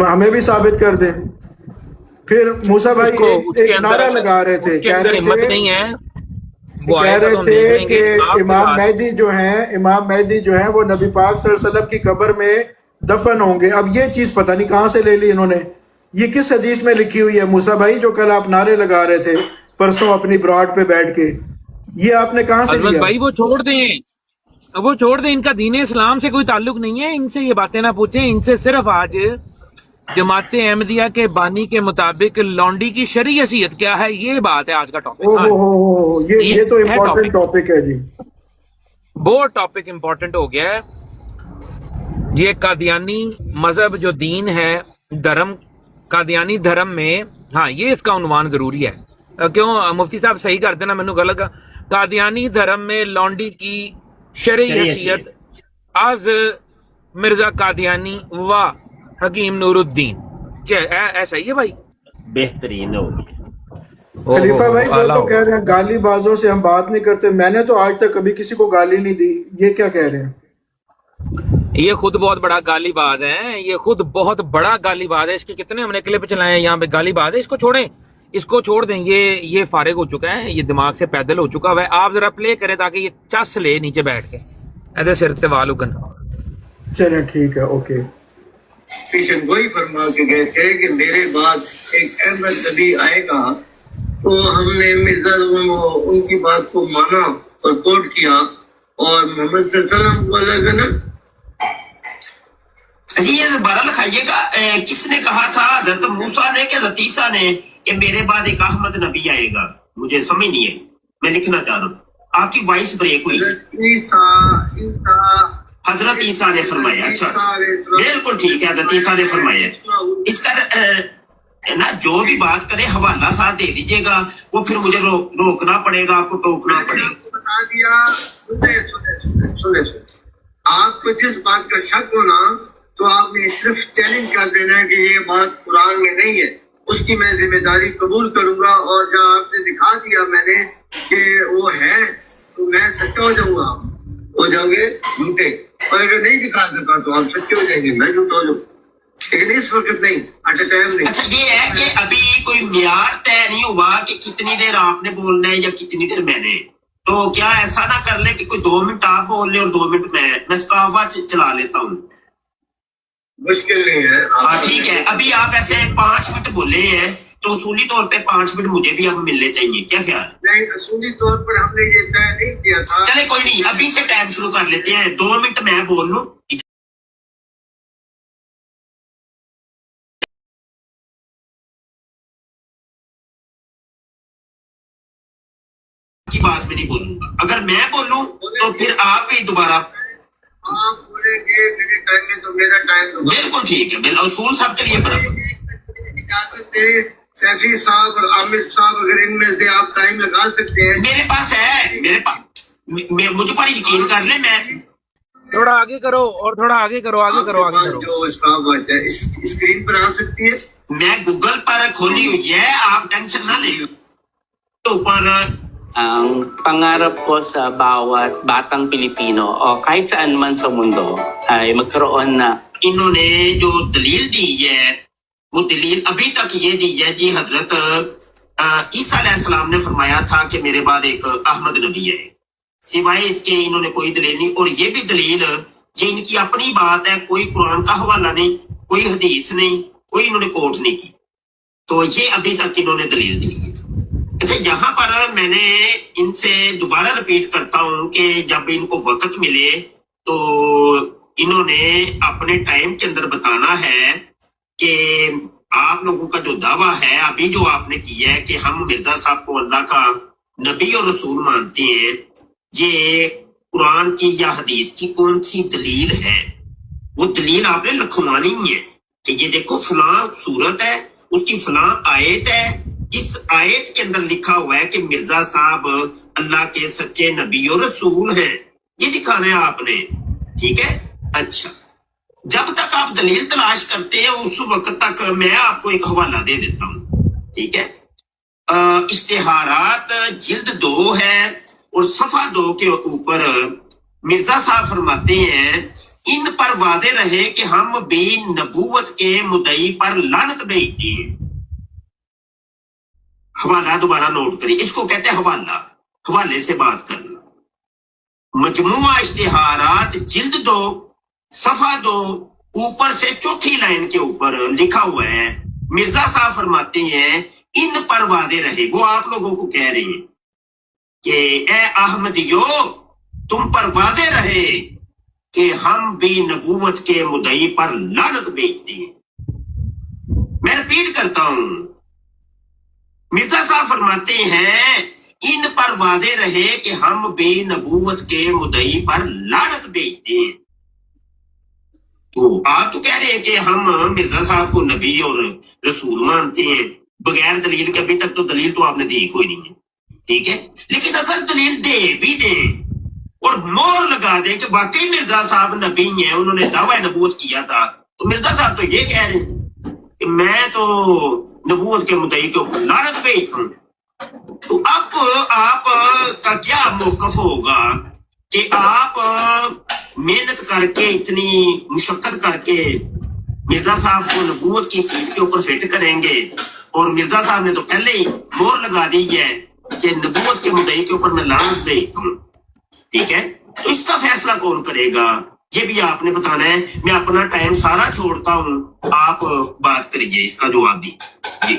हमें भी साबित कर दें। फिर मूसा भाई उसके एक अंदर- नारा लगा रहे थे, उसके कह अंदर रहे हिम्मत थे, नहीं है, वो कह आएगा रहे तो हम देख थे लेंगे। कि आपके इमाम पास- मेहदी जो हैं, इमाम मेहदी जो हैं वो नबी पाक सल्लल्लाहु अलैहि वसल्लम की कब्र में दफन होंगे। अब ये चीज पता नहीं कहाँ से ले ली इन्होंने, ये किस हदीस में लिखी हुई है मूसा भाई जो कल आप नारे लगा रहे थे परसों अपनी ब्रॉड पे बैठ के, ये आपने कहाँ से अजमत लिया? भाई वो छोड़ दें, वो छोड़ दें, इनका दीन इस्लाम से कोई ताल्लुक नहीं है, इनसे ये बातें ना पूछें। इनसे सिर्फ आज जमात अहमदिया के बानी के मुताबिक लौंडी की शरई हैसियत क्या है, ये बात है आज का ओ टॉपिक। हो, ये तो है इम्पोर्टेंट टॉपिक है जी। बहुत टॉपिक इंपॉर्टेंट हो गया है। ये कादियानी मजहब जो दीन है, धर्म, कादियानी धर्म में, हाँ ये इसका उन्वान जरूरी है। क्यों मुफ्ती साहब सही कर देना, मैंने गलत कहा। कादियानी धर्म में लौंडी की शरई हैसियत आज मिर्जा कादियानी व हकीम नूरुद्दीन, क्या ऐसा ही है भाई? बेहतरीन हो गया। खलीफा भाई वो आला तो हो। कह रहे हैं गाली बाजों से हम बात नहीं करते। मैंने तो आज तक कभी किसी को गाली नहीं दी, ये क्या कह रहे हैं? ये खुद बहुत बड़ा गालीबाज है, ये खुद बहुत बड़ा गालीबाज है। इसके कितने हमने क्लिप चलाए हैं यहाँ पे, गालीबाज है। इसको छोड़ें, इसको छोड़ दें। ये फारिग हो चुका है, ये दिमाग से पैदल हो चुका है। आप जरा प्ले करें ताकि ये चस ले नीचे बैठ के, ऐसे सिर ते वाल उगन। चलें ठीक है, ओके। पेशन वही फरमा के गए थे कि मेरे बाद एक अहमद नबी आएगा, तो हमने मिर्जा उनकी बात को माना और कोट किया और मोहम्मद सल्लल्लाहु अलैहि वसल्लम को अलग ना। जी ये दोबारा लिखाइएगा, किसने कहा था, हजरत मूसा ने कि हजरत ईसा ने, कि मेरे बाद एक अहमद नबी आएगा? मुझे समझ नहीं है, मैं लिखना चाह रहा हूँ। आपकी वॉइस ब्रेक हुई। हजरत ईसा ने फरमाया। अच्छा, बिल्कुल ठीक है, हजरत ईसा ने फरमाया। इसका ना जो भी बात करे हवाला साथ दे दीजिएगा, वो फिर मुझे रोकना पड़ेगा, आपको टोकना पड़ेगा। बता दिया। सुने आपको जिस बात का शक हो ना, तो आपने सिर्फ चैलेंज कर देना है कि ये बात कुरान में नहीं है, उसकी मैं जिम्मेदारी कबूल करूंगा। और जब आपने दिखा दिया मैंने कि वो है, तो मैं सच्चा हो जाऊंगा, हो जाओगे झूठे। और अगर नहीं दिखा सका तो आप सच्चे हो जाएंगे, मैं झूठा हो जाऊँ। लेकिन इस वक्त नहीं, एट अ टाइम नहीं। अच्छा, ये है कि अभी कोई म्यार तय नहीं हुआ कि कितनी देर आपने बोलना है या कितनी देर मैंने। तो क्या ऐसा ना कर ले कि कोई 2 मिनट आप बोल ले और 2 मिनट मैं स्काफा चला लेता हूँ। मुश्किल नहीं है। हाँ ठीक है, अभी आप ऐसे 5 मिनट बोले हैं, तो उसूली तौर पे 5 मिनट मुझे भी अब मिलने चाहिए, क्या ख्याल? नहीं, असूली तौर पर हमने ये तय नहीं किया था। चले कोई नहीं, अभी से टाइम शुरू कर लेते हैं। 2 मिनट मैं बोल लूं, की बात में नहीं बोलूंगा। अगर मैं बोलूं तो फिर आप भी दोबारा। आप बोलेंगे मेरे टाइम में तो मेरा टाइम तो बिल्कुल ठीक है, बिल्कुल उसूल सबके लिए बराबर। इजाजत दे सैफी साहब और आमिर साहब, अगर इनमें से आप टाइम लगा सकते हैं। मेरे पास है, मेरे पास, मुझ पर यकीन कर ले। मैं थोड़ा आगे करो और थोड़ा आगे करो, आगे करो, आगे करो। जो इसका बात है स्क्रीन पर आ सकती है। मैं गूगल पर खोली हुई है, आप टेंशन ना ले। तो ऊपर Ang pangarap ko sa bawat batang Pilipino o kahit saan man sa mundo ay magkaroon na इन्होंने जो दलील दी है, वो दलील अभी तक ये दी है जी। हजरत ईसा अलैहिस्सलाम ने फरमाया था कि मेरे बाद एक अहमद नबी है, सिवाय इसके इन्होंने कोई दलील नहीं। और ये भी दलील ये इनकी अपनी बात है, कोई कुरान का हवाला नहीं, कोई हदीस नहीं, कोई इन्होंने कोट नहीं की। तो ये अभी तक इन्होंने दलील दी है। अच्छा, यहाँ पर मैंने इनसे दोबारा रिपीट करता हूँ कि जब इनको वक्त मिले तो इन्होंने अपने टाइम के अंदर बताना है कि आप लोगों का जो दावा है अभी जो आपने किया है कि हम मिर्जा साहब को अल्लाह का नबी और रसूल मानते हैं, ये कुरान की या हदीस की कौन सी दलील है? वो दलील आपने लिखवानी है कि ये देखो फलां सूरत है, उसकी फलां आयत है, इस आयत के अंदर लिखा हुआ है कि मिर्जा साहब अल्लाह के सच्चे नबी और रसूल हैं। ये दिखाना है आपने, ठीक है? अच्छा, जब तक आप दलील तलाश करते हैं उस वक्त तक मैं आपको एक हवाला दे देता हूँ, ठीक है? इश्तिहारात जिल्द 2 है और सफा 2 के ऊपर मिर्जा साहब फरमाते हैं, इन पर वादे रहे कि हम भी नबूवत के मुद्दई पर लानत भेजते हैं। हवाला दोबारा नोट करिए, इसको कहते हैं हवाला, हवाले से बात करना। मजमुआ इश्तिहारात जिल्द 2 सफा 2 ऊपर से चौथी लाइन के ऊपर लिखा हुआ है, मिर्जा साहब फरमाते हैं इन पर वादे रहे, वो आप लोगों को कह रहे हैं कि ए अहमदियो तुम पर वादे रहे कि हम भी नबूवत के मुद्दई पर लानत भेजते हैं। मैं रिपीट करता हूं, मिर्जा साहब फरमाते हैं इन पर वादे रहे कि हम भी नबूवत के मुद्दई पर लानत भेजते हैं। तो आप तो कह रहे हैं कि हम मिर्जा साहब को नबी और रसूल मानते हैं बगैर दलील के। अभी तक तो दलील तो आपने दी कोई नहीं है, ठीक है? लेकिन अगर दलील दे भी दे और मोहर लगा दे कि वाकई मिर्जा साहब नबी हैं, उन्होंने दावा नबूवत किया था, तो मिर्जा साहब तो ये कह रहे हैं कि मैं तो नबूवत के मुद्दई के ऊपर लानत भेजता हूं। तो अब आप का क्या मौकफ होगा कि आप मेहनत करके इतनी मुशक्कत करके मिर्जा साहब को नबूवत की सीट के ऊपर फिट करेंगे, और मिर्जा साहब ने तो पहले ही मोहर लगा दी है कि नबूवत के मुद्दई के ऊपर मैं लानत भेजता हूं, ठीक है? तो इसका फैसला कौन करेगा ये भी आपने बताना है। मैं अपना टाइम सारा छोड़ता हूं, आप बात करिए, इसका जवाब दीजिए जी।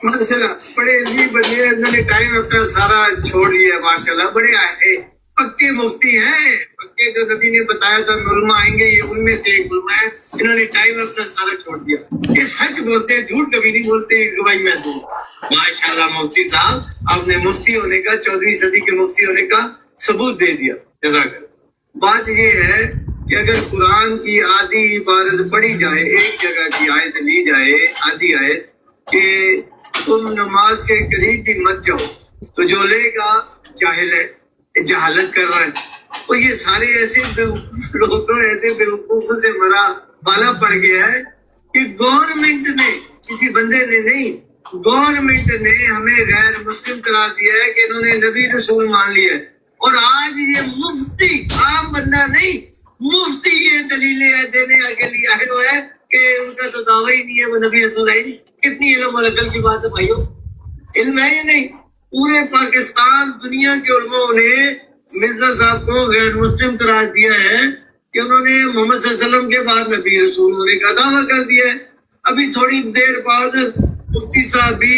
माशाल्लाह, बड़े अजीब बंदे हैं, इन्होंने टाइम अपना सारा छोड़ लिया। माशाल्लाह, बड़े आए पक्के मुफ्ती हैं, पक्के जो नबी ने बताया था उलमा आएंगे, ये उनमें से एक उलमा है। इन्होंने टाइम अपना सारा छोड़ दिया। ये सच बोलते हैं, झूठ कभी नहीं बोलते। इस गवाही मैं दूं। माशाल्लाह मुफ्ती साहब, आपने मुफ्ती होने का, 14वीं सदी के मुफ्ती होने का सबूत दे दिया। जज़ाकल्लाह। बात ये है कि अगर कुरान की आधी इबारत पढ़ी जाए, एक जगह की आयत ली जाए, आधी आयत कि तुम नमाज के करीब भी मत जाओ, तो जो लेगा जाहिल है, जहालत कर रहा है। और ये सारे ऐसे बेवकूफ लोग तो ऐसे बेवकूफों से मरा बाला पड़ गया है कि गवर्नमेंट ने, किसी बंदे ने नहीं, गवर्नमेंट ने हमें गैर मुस्लिम करार दिया है कि इन्होंने नबी रसूल मान लिया है। और आज ये मुफ्ती, आम बंदा नहीं, मुफ्ती ये दलीलें देने के लिए आए हुए हैं कि उनका तो दावा ही नहीं है, वो नबी रसूल है। कितनी इल्म और अकल की बात है भाइयों, इल्म है ये नहीं। पूरे पाकिस्तान दुनिया के उलमाओं ने मिर्जा साहब को गैर मुस्लिम करार दिया है कि उन्होंने मोहम्मद सल्लल्लाहु अलैहि वसल्लम के बाद नबी रसूल होने का दावा कर दिया है। अभी थोड़ी देर बाद मुफ्ती साहब भी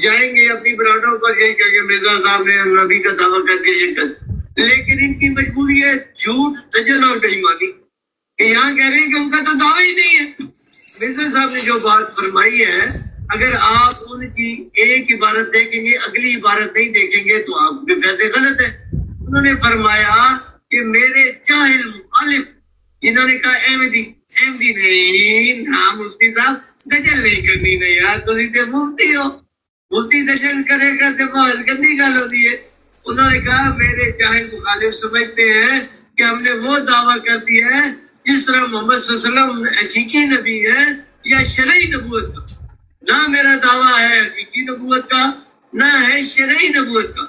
जाएंगे अपनी बराडों पर, यही कहेंगे मिर्जा साहब ने नबी का दावा कर दिया, ये कर। लेकिन इनकी मजबूरी है झूठ, दजल और बेईमानी, कि यहाँ कह रहे हैं कि उनका तो दावा ही नहीं है। मिर्जा साहब ने जो बात फरमाई है, अगर आप उनकी एक इबारत देखेंगे, अगली इबारत नहीं देखेंगे, तो आपके फैसले गलत है। उन्होंने फरमाया कि मेरे जाहिल मुखालिफ, इन्होंने कहा अहमदी, अहमदी नहीं ना मुफ्ती साहब, दजल नहीं करनी नहीं यार, तो सीधे मुफ्ती हो, मुफ्ती दजल करेगा तो बहुत गंदी गल होती है। उन्होंने कहा मेरे जाहिल मुखालिफ समझते हैं कि हमने वो दावा कर दिया है जिस तरह मोहम्मद सल्लल्लाहु अलैहि वसल्लम हकीकी नबी है या शरई नबूवत का। ना मेरा दावा है हकीकी नबूवत का, ना है शरई नबूवत का,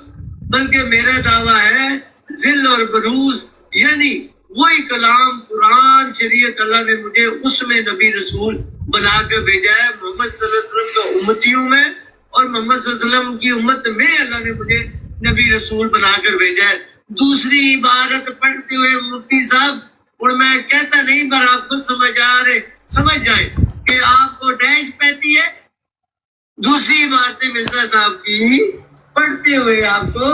बल्कि मेरा दावा है जिल और बरूज, यानी वही कलाम कुरान शरीयत अल्लाह ने मुझे उसमें नबी रसूल बनाकर भेजा है। मोहम्मद सल्लल्लाहु अलैहि वसल्लम का उम्मतियों में और मोहम्मद सल्लल्लाहु अलैहि वसल्लम की उम्मत में अल्लाह ने मुझे नबी रसूल बनाकर भेजा है। दूसरी इबारत पढ़ते हुए मुफ्ती साहब, और मैं कहता नहीं पर आप खुद समझ जाए कि आपको डैश पैती है दूसरी बात है मिर्जा साहब की, पढ़ते हुए आपको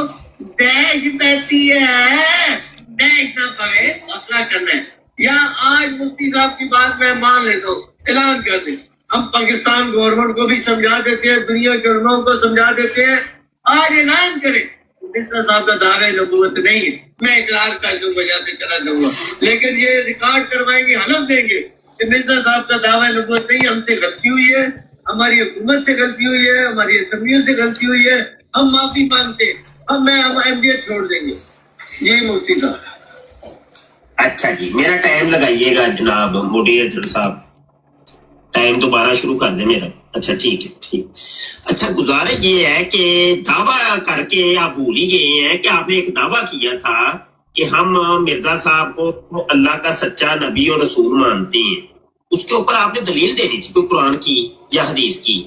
डैश बहती है, डैश ना पड़े हौसला करना है। या आज मुफ्ती साहब की बात मैं मान लेता हूँ, ऐलान कर दे, हम पाकिस्तान गवर्नमेंट को भी समझा देते हैं, दुनिया के उलमाओं को समझा देते हैं, आज ऐलान करें मिर्जा साहब का दावा नबूवत नहीं है, मैं इकरार कर दूंगा, जाते चला जाऊंगा, लेकिन ये रिकॉर्ड करवाएंगे, हलफ देंगे कि मिर्जा साहब का दावा नबूवत नहीं, हमसे गलती हुई है, हमारी हुकूमत से गलती हुई है, हमारी असम्बलियों से गलती हुई है, हम माफी मांगते हैं, हम एमडीएस छोड़ देंगे। यही मुफ्ती साहब। अच्छा जी, मेरा टाइम लगाइएगा जनाब मोडिएटर साहब, टाइम दोबारा शुरू कर दे मेरा। अच्छा ठीक है, ठीक। अच्छा, गुजारिश ये है कि दावा करके आप भूल ही गए हैं कि आपने एक दावा किया था कि हम मिर्जा साहब को अल्लाह का सच्चा नबी और रसूल मानते हैं। उसके ऊपर आपने दलील देनी थी, कोई कुरान की या हदीस की।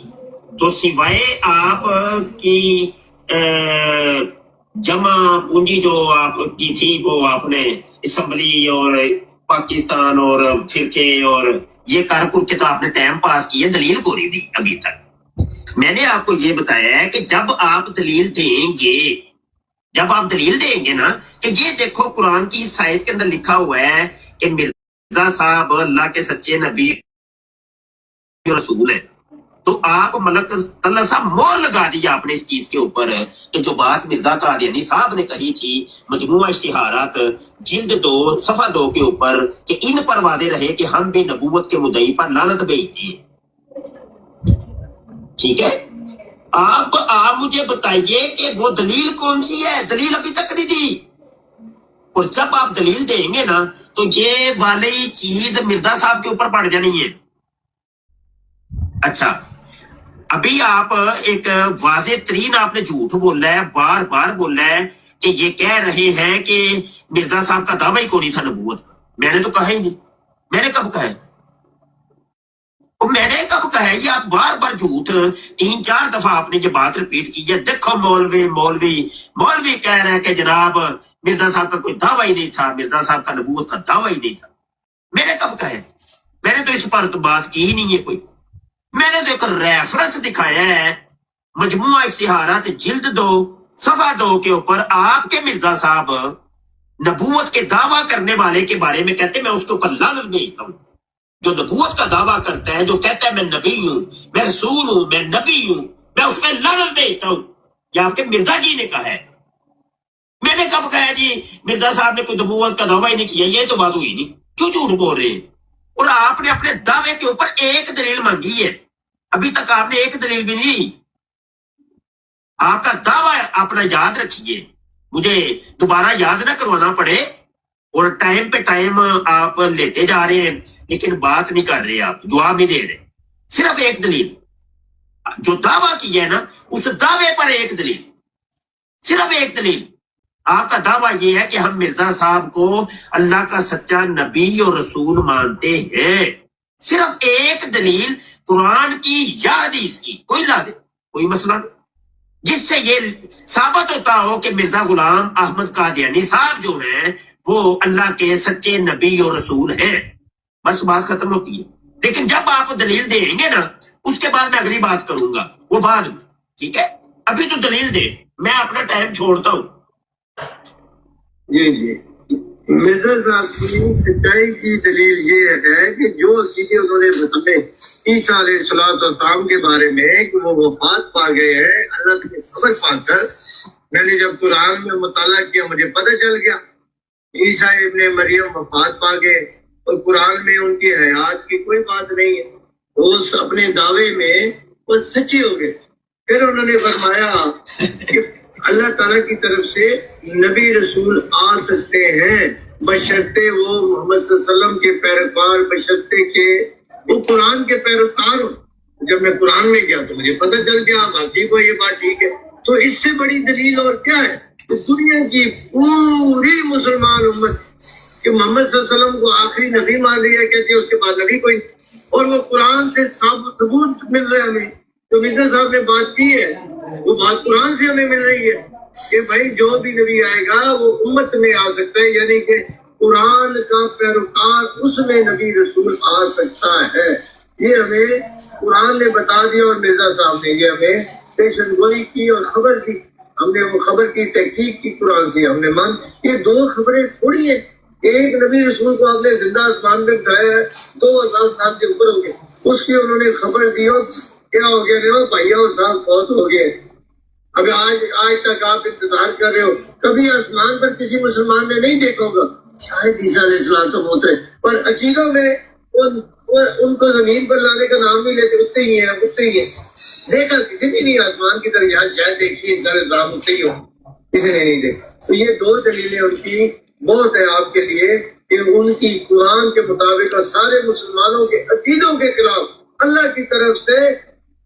तो सिवाय आप की जमा पूंजी जो आपकी थी वो आपने असम्बली और पाकिस्तान और फिरके और ये कर के तो आपने टाइम पास किया, दलील को नहीं दी अभी तक। मैंने आपको ये बताया है कि जब आप दलील देंगे ना कि ये देखो कुरान की इस आयत के अंदर लिखा हुआ है कि मिर्जा साहब अल्लाह के सच्चे नबी और रसूल है, तो आप मलक तल्ला साहब मोहर लगा दिया आपने इस चीज के ऊपर कि जो बात मिर्जा कादियानी साहब ने कही थी मजमुआ इश्तिहारात जिल्द 2 सफा 2 के ऊपर कि इन पर वादे रहे कि हम भी नबूवत के मुद्दई पर लानत भेजते हैं। ठीक है, आप मुझे बताइए कि वो दलील कौन सी है? दलील अभी तक नहीं दी। और जब आप दलील देंगे ना तो ये वाली चीज मिर्जा साहब के ऊपर पड़ जानी है। अच्छा, अभी आप एक वाज़ेह तरीन आपने झूठ बोला है, बार बार बोला है कि ये कह रहे हैं कि मिर्जा साहब का दावा ही कोई नहीं था नबूवत का। मैंने तो कहा ही नहीं। मैंने कब कहा है? मैंने कब कहा है? ये आप बार बार झूठ 3-4 दफा आपने ये बात रिपीट की है। देखो मौलवी कह रहे हैं कि जनाब मिर्जा साहब का कोई दावा ही नहीं था, मिर्जा साहब का नबूवत का दावा ही नहीं था। मैंने कब कहा है? मैंने तो इस पर तो बात की ही नहीं है कोई। मैंने तो एक रेफरेंस दिखाया है मजमुआ इश्तिहारात जिल्द 2 सफा 2 के ऊपर आपके मिर्जा साहब नबूवत के दावा करने वाले के बारे में कहते मैं उसके ऊपर लानत भेजता हूं। जो नबूवत का दावा करता है, जो कहता है मैं नबी हूं, मैं रसूल हूं, मैं नबी हूं, मैं उसमें लानत भेजता हूं। ये आपके मिर्जा जी ने कहा है। मैंने कब कहा जी मिर्जा साहब ने कोई नबूवत का दावा ही नहीं किया? ये तो बात हुई नहीं। क्यों झूठ बोल रहे हैं? और आपने अपने दावे के ऊपर एक दलील मांगी है, अभी तक आपने एक दलील भी नहीं। आपका दावा अपना याद रखिए, मुझे दोबारा याद ना करवाना पड़े। और टाइम पे टाइम आप लेते जा रहे हैं लेकिन बात नहीं कर रहे, आप जवाब नहीं दे रहे। सिर्फ एक दलील, जो दावा किया है ना उस दावे पर एक दलील, सिर्फ एक दलील। आपका दावा यह है कि हम मिर्जा साहब को अल्लाह का सच्चा नबी और रसूल मानते हैं। सिर्फ एक दलील कुरान की या हदीस की, कोई ला दे, कोई मसला नहीं, जिससे ये साबित होता हो कि मिर्जा गुलाम अहमद कादियानी साहब जो हैं वो अल्लाह के सच्चे नबी और रसूल हैं। बस बात खत्म होती है। लेकिन जब आप दलील देंगे ना उसके बाद मैं अगली बात करूंगा, वो बाद में। ठीक है, अभी तो दलील दे, मैं अपना टाइम छोड़ता हूं। जी मिर्जा साहब की सच्चाई की दलील ये है कि जो चीजें उन्होंने बताए ईसा अलैहिस्सलाम के बारे में कि वो वफात पा गए हैं अल्लाह की खबर पाकर, मैंने जब कुरान में मुताला किया मुझे पता चल गया ईसा इब्ने मरियम वफात पा गए और कुरान में उनकी हयात की कोई बात नहीं है। वो अपने दावे में वो सच्चे हो गए। फिर उन्होंने फरमाया कि अल्लाह ताला की तरफ से नबी रसूल आ सकते हैं बशर्ते वो मोहम्मद सल्लल्लाहु अलैहि वसल्लम के पैरोकार, बशर्ते के वो कुरान के पैरोकार हो। जब मैं कुरान में गया तो मुझे पता चल गया वाकई को ये बात ठीक है। तो इससे बड़ी दलील और क्या है? तो दुनिया की पूरी मुसलमान उम्मत कि मोहम्मद सल्लल्लाहु अलैहि वसल्लम को आखिरी नबी मान लिया, कहती है उसके बाद नबी कोई, और वो कुरान से सबूत मिल रहा है हमें। तो मिर्जा साहब ने बात की है वो बात कुरान से हमें मिल रही है कि भाई जो भी नबी आएगा वो उम्मत में आ सकता है, यानी कि कुरान का पैरोकार उसमें नबी रसूल आ सकता है। یہ ہمیں قرآن نے بتا دیا اور مرزا صاحب نے یہ ہمیں پیشن گوئی کی اور خبر کی. ہم نے وہ خبر کی تحقیق کی قرآن سے ہم نے مان. یہ دو خبریں تھوڑی ہیں. ایک نبی رسول کو آپ نے زندہ آسمان میں کھایا ہے 2000 سال کے اوپر ہو گئے, اس کی انہوں نے خبر دی اور کیا ہو گیا بھائیا صاحب فوت ہو گئے. اب آج تک آپ انتظار کر رہے ہو, کبھی آسمان پر کسی مسلمان نے نہیں دیکھا ہوگا, شاید عیسیٰ علیہ السلام ہوتے ہیں, پر عقیدوں میں ان کو زمین پر لانے کا نام نہیں لیتے, اٹھتے ہی ہیں اٹھتے ہی ہیں. دیکھا کسی نے نہیں آسمان کی طرف, یہاں شاید دیکھیے عیسیٰ علیہ السلام اٹھتے ہی ہو, کسی نے نہیں دیکھا. تو یہ دو دلیلیں ان کی بہت ہے آپ کے لیے کہ ان کی قرآن کے مطابق اور سارے مسلمانوں کے عقیدوں کے خلاف اللہ کی طرف سے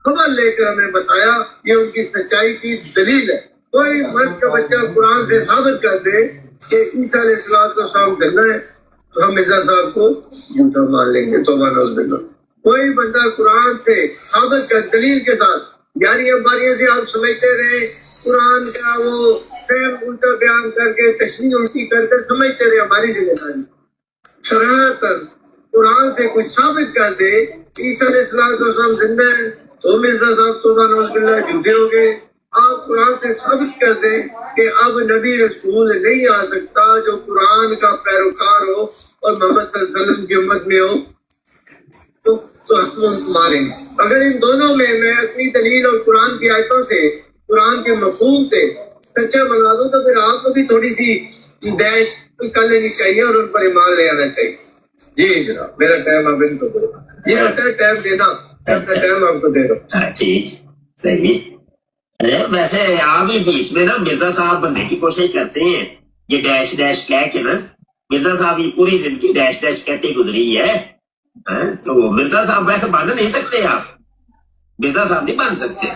خبر لے کر ہمیں بتایا. یہ ان کی سچائی کی دلیل ہے. کوئی مرد کا بچہ قرآن سے ثابت کر دے کہ عیسیٰ علیہ السلام زندہ ہے تو ہم مرزا صاحب کو جھوٹا مان لیں گے. توبہ نعوذ باللہ. کوئی بندہ قرآن سے ثابت کر دلیل کے ساتھ یعنی اب باریاں سے آپ سمجھتے رہے قرآن کا وہ فہم الٹا بیان کر کے تشریح الٹی کر کے سمجھتے رہے, ہماری ذمہ داری صراحتاً قرآن سے کچھ ثابت کر دے عیسیٰ علیہ السلام زندہ ہے تو مرزا صاحب توبہ نعوذ باللہ جھوٹے ہو گئے. آپ قرآن سے ثابت کر دیں کہ اب نبی رسول نہیں آ سکتا جو قرآن کا پیروکار ہو اور محمد صلی اللہ علیہ وسلم کی امت میں ہو تو ہم ماریں گے. اگر ان دونوں میں اپنی دلیل اور قرآن کی آیتوں سے قرآن کے مفہوم سے سچا بنا دوں تو پھر آپ کو بھی تھوڑی سی دہش کر لینی چاہیے اور ان پر ایمان لے آنا چاہیے. جی جناب میرا ٹائم آپ ان کو دو. جی ٹائم دینا اپنا ٹائم آپ کو دے دو. ٹھیک صحیح. ویسے آپ بھی بیچ میں نا مرزا صاحب بننے کی کوشش کرتے ہیں, یہ ڈیش ڈیش کہہ کے نا مرزا صاحب یہ پوری زندگی ڈیش ڈیش کہتے گزری ہے. تو مرزا صاحب ویسے بن نہیں سکتے, آپ مرزا صاحب نہیں بن سکتے.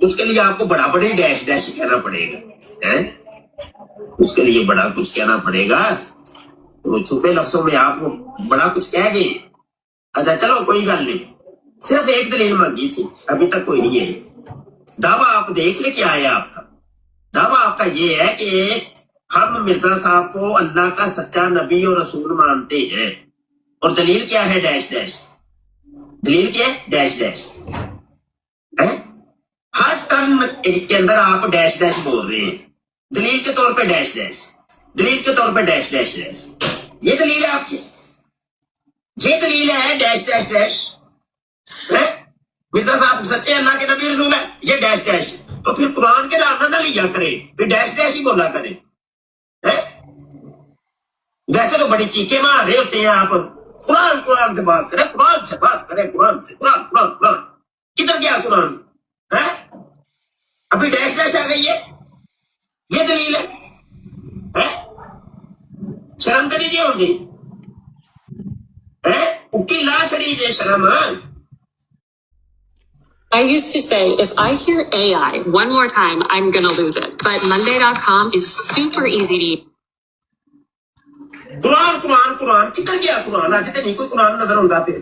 اس کے لیے آپ کو بڑا بڑے ڈیش ڈیش کہنا پڑے گا, اس کے لیے بڑا کچھ کہنا پڑے گا. تو چھپے لفظوں میں آپ کو بڑا کچھ کہہ گئے. اچھا چلو کوئی گل نہیں, صرف ایک دلیل مانگی تھی, ابھی تک کوئی نہیں ہے. دعویٰ آپ دیکھ لے کیا ہے آپ کا. دعویٰ آپ کا یہ ہے کہ ہم مرزا صاحب کو اللہ کا سچا نبی اور رسول مانتے ہیں, اور دلیل کیا ہے ڈیش ڈیش. دلیل کیا ہے ڈیش ڈیش. ہر ٹرم کے اندر آپ ڈیش ڈیش بول رہے ہیں, دلیل کے طور پہ ڈیش ڈیش, دلیل کے طور پہ ڈیش ڈیش ڈیش. یہ دلیل ہے آپ کی, یہ دلیل ہے ڈیش ڈیش ڈیش. مرزا صاحب سچے اللہ کے نبی رسول ہے, یہ ڈیش ڈیش. تو پھر قرآن کے نام نہ لیا کرے, پھر ڈیش ڈیش ہی بولا کرے. ویسے تو بڑی چیخیں مار رہے ہوتے ہیں آپ, قرآن قرآن سے بات کریں, قرآن سے بات کریں, قرآن سے قرآن قرآن قرآن. کدھر گیا قرآن؟ ابھی ڈیش ڈیش آ گئی ہے, یہ دلیل ہے. شرم کری جی ہوں گی, اکی لا چھڑی جی شرم. I used to say, if I hear AI one more time, I'm going to lose it. But Monday.com is super easy to use. قرآن قرآن قرآن کدھر گیا قرآن؟ اج تو نہیں کوئی قرآن نظر آتا پہ,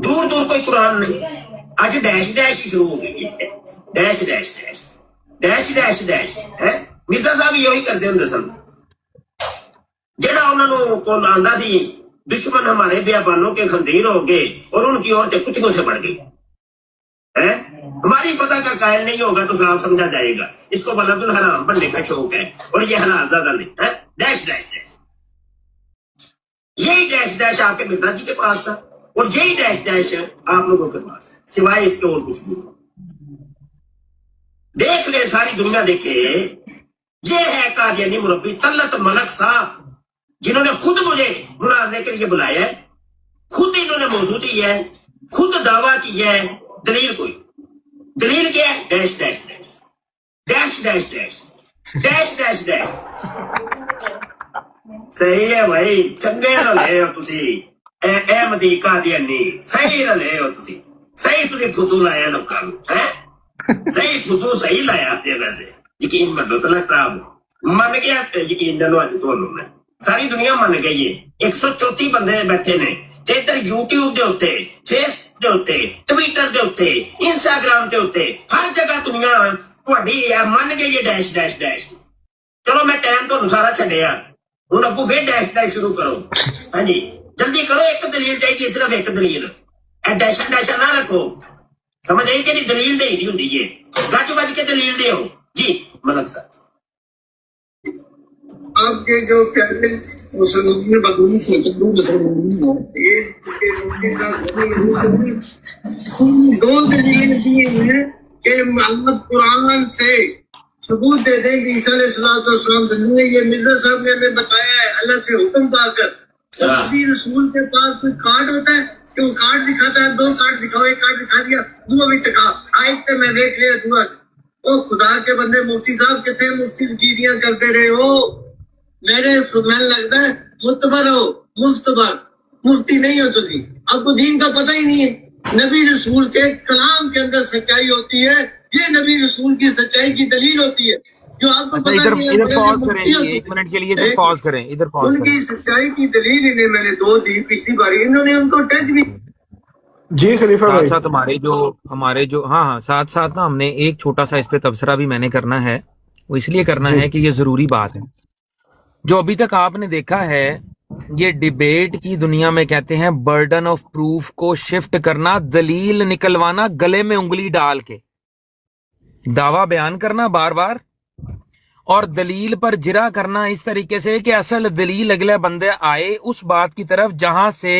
دور دور کوئی قرآن نہیں. اج ڈیش ڈیش شروع ہو گئی ہے, dash dash dash dash dash dash. Mirza صاحب یہی کرتے ہوں سن, جہاں انہوں کو آتا سی دشمن ہمارے بیابانوں کے خنزیر ہو گئے اور ان کی عورتیں کتوں سے بڑھ گئی. ہماری فتح کا قائل نہیں ہوگا تو صاف سمجھا جائے گا اس کو بلد الحرام بننے کا شوق ہے, اور یہ حلال زیادہ نہیں. ڈیش ڈیش ڈیش, یہی ڈیش ڈیش آپ کے مرزا جی کے پاس تھا, اور یہی ڈیش ڈیش آپ لوگوں کے پاس, سوائے اس کے اور کچھ نہیں. دیکھ لے, ساری دنیا دیکھے. یہ ہے قادیانی مربی طلعت ملک صاحب, جنہوں نے خود مجھے مناظرے کے لیے بلایا ہے, خود انہوں نے موضوع دی ہے, خود دعویٰ کی ہے. دلیل کوئی, دلیل کیا ہے dash dash dash dash dash dash dash dash dash. صحیح ہے بھائی, چنگے رلے ہو تسی, احمدی قادیانی صحیح رلے ہو تسی. صحیح تھی فدو لایا لوکاں نوں, صحیح فدو صحیح لایا. ویسے یقین منو طلعت صاحب من گیا, یقین جانو اج تھانوں میں ساری دنیا من گئی ہے. 134 بندے بیٹھے نے ادھر یوٹیوب دے اوتے, فیس دے اوتے, ٹویٹر دے اوتے, انسٹاگرام دے اوتے, ہر جگہ دنیا تہاڈی من گئی ہے ڈیش ڈیش ڈیش. چلو میں ٹائم تو سارا چھڈیا, ہن اگوں پھر ڈیش ڈیش شروع کرو. ہاں جی جلدی کرو, ایک دلیل چاہیے, صرف ایک دلیل. ਡੈਸ਼ਨ ਡੈਸ਼ਨ ਨਾ ਰੱਖੋ, ਸਮਝ ਆਈ? ਜਿਹੜੀ ਦਲੀਲ ਦੇਈ ਦੀ ਹੁੰਦੀ ਏ, ਗੱਜ ਵੱਜ ਕੇ ਦਲੀਲ ਦਿਓ ਜੀ। ਮਲਕ ਸਾਹਿਬ आपके जो कहते मुसलमान बदलू हिंदू मुसलमान दो दलीलें दिए हैं कि मोहम्मद कुरान से सबूत दे दें कि ईसा अलैहिस्सलाम ने, ये मिर्जा साहब ने हमें बताया है अल्लाह से हुक्म पाकर। नबी रसूल के पास कोई कार्ड होता है कि वो कार्ड दिखाता है, 2 कार्ड दिखाओ, एक कार्ड दिखा दिया, दुआ भी दिखा आए थे मैं देख लिया दुआ। ओ खुदा के बंदे मुफ्ती साहब कितने मुफ्ती वकीलियां करते रहे हो, मेरे मैंने लगता है मुतबर हो, मुस्तबर मुफ्ती नहीं हो तुसी, आपको दीन का पता ही नहीं है। नबी रसूल के कलाम के अंदर सच्चाई होती है, ये नबी रसूल की सच्चाई की दलील होती है जो आपको पता इधर नहीं है। इधर पॉज करें, 1 मिनट के लिए इधर पॉज करें, इधर पॉज करें। उनकी सच्चाई की दलील इन्हें मैंने 2 दी पिछली बार, इन्होंने उनको टच भी। जी खलीफा साथ भाई। साथ हमारे जो हाँ साथ साथ ना हमने एक छोटा सा इस पे तबसरा भी मैंने करना है। वो इसलिए करना है कि ये जरूरी बात है। जो अभी तक आपने देखा है, ये डिबेट की दुनिया में कहते हैं बर्डन ऑफ प्रूफ को शिफ्ट करना, दलील निकलवाना, गले में उंगली डाल के दावा बयान करना बार बार, और दलील पर जिरा करना इस तरीके से कि असल दलील अगले बंदे आए उस बात की तरफ जहां से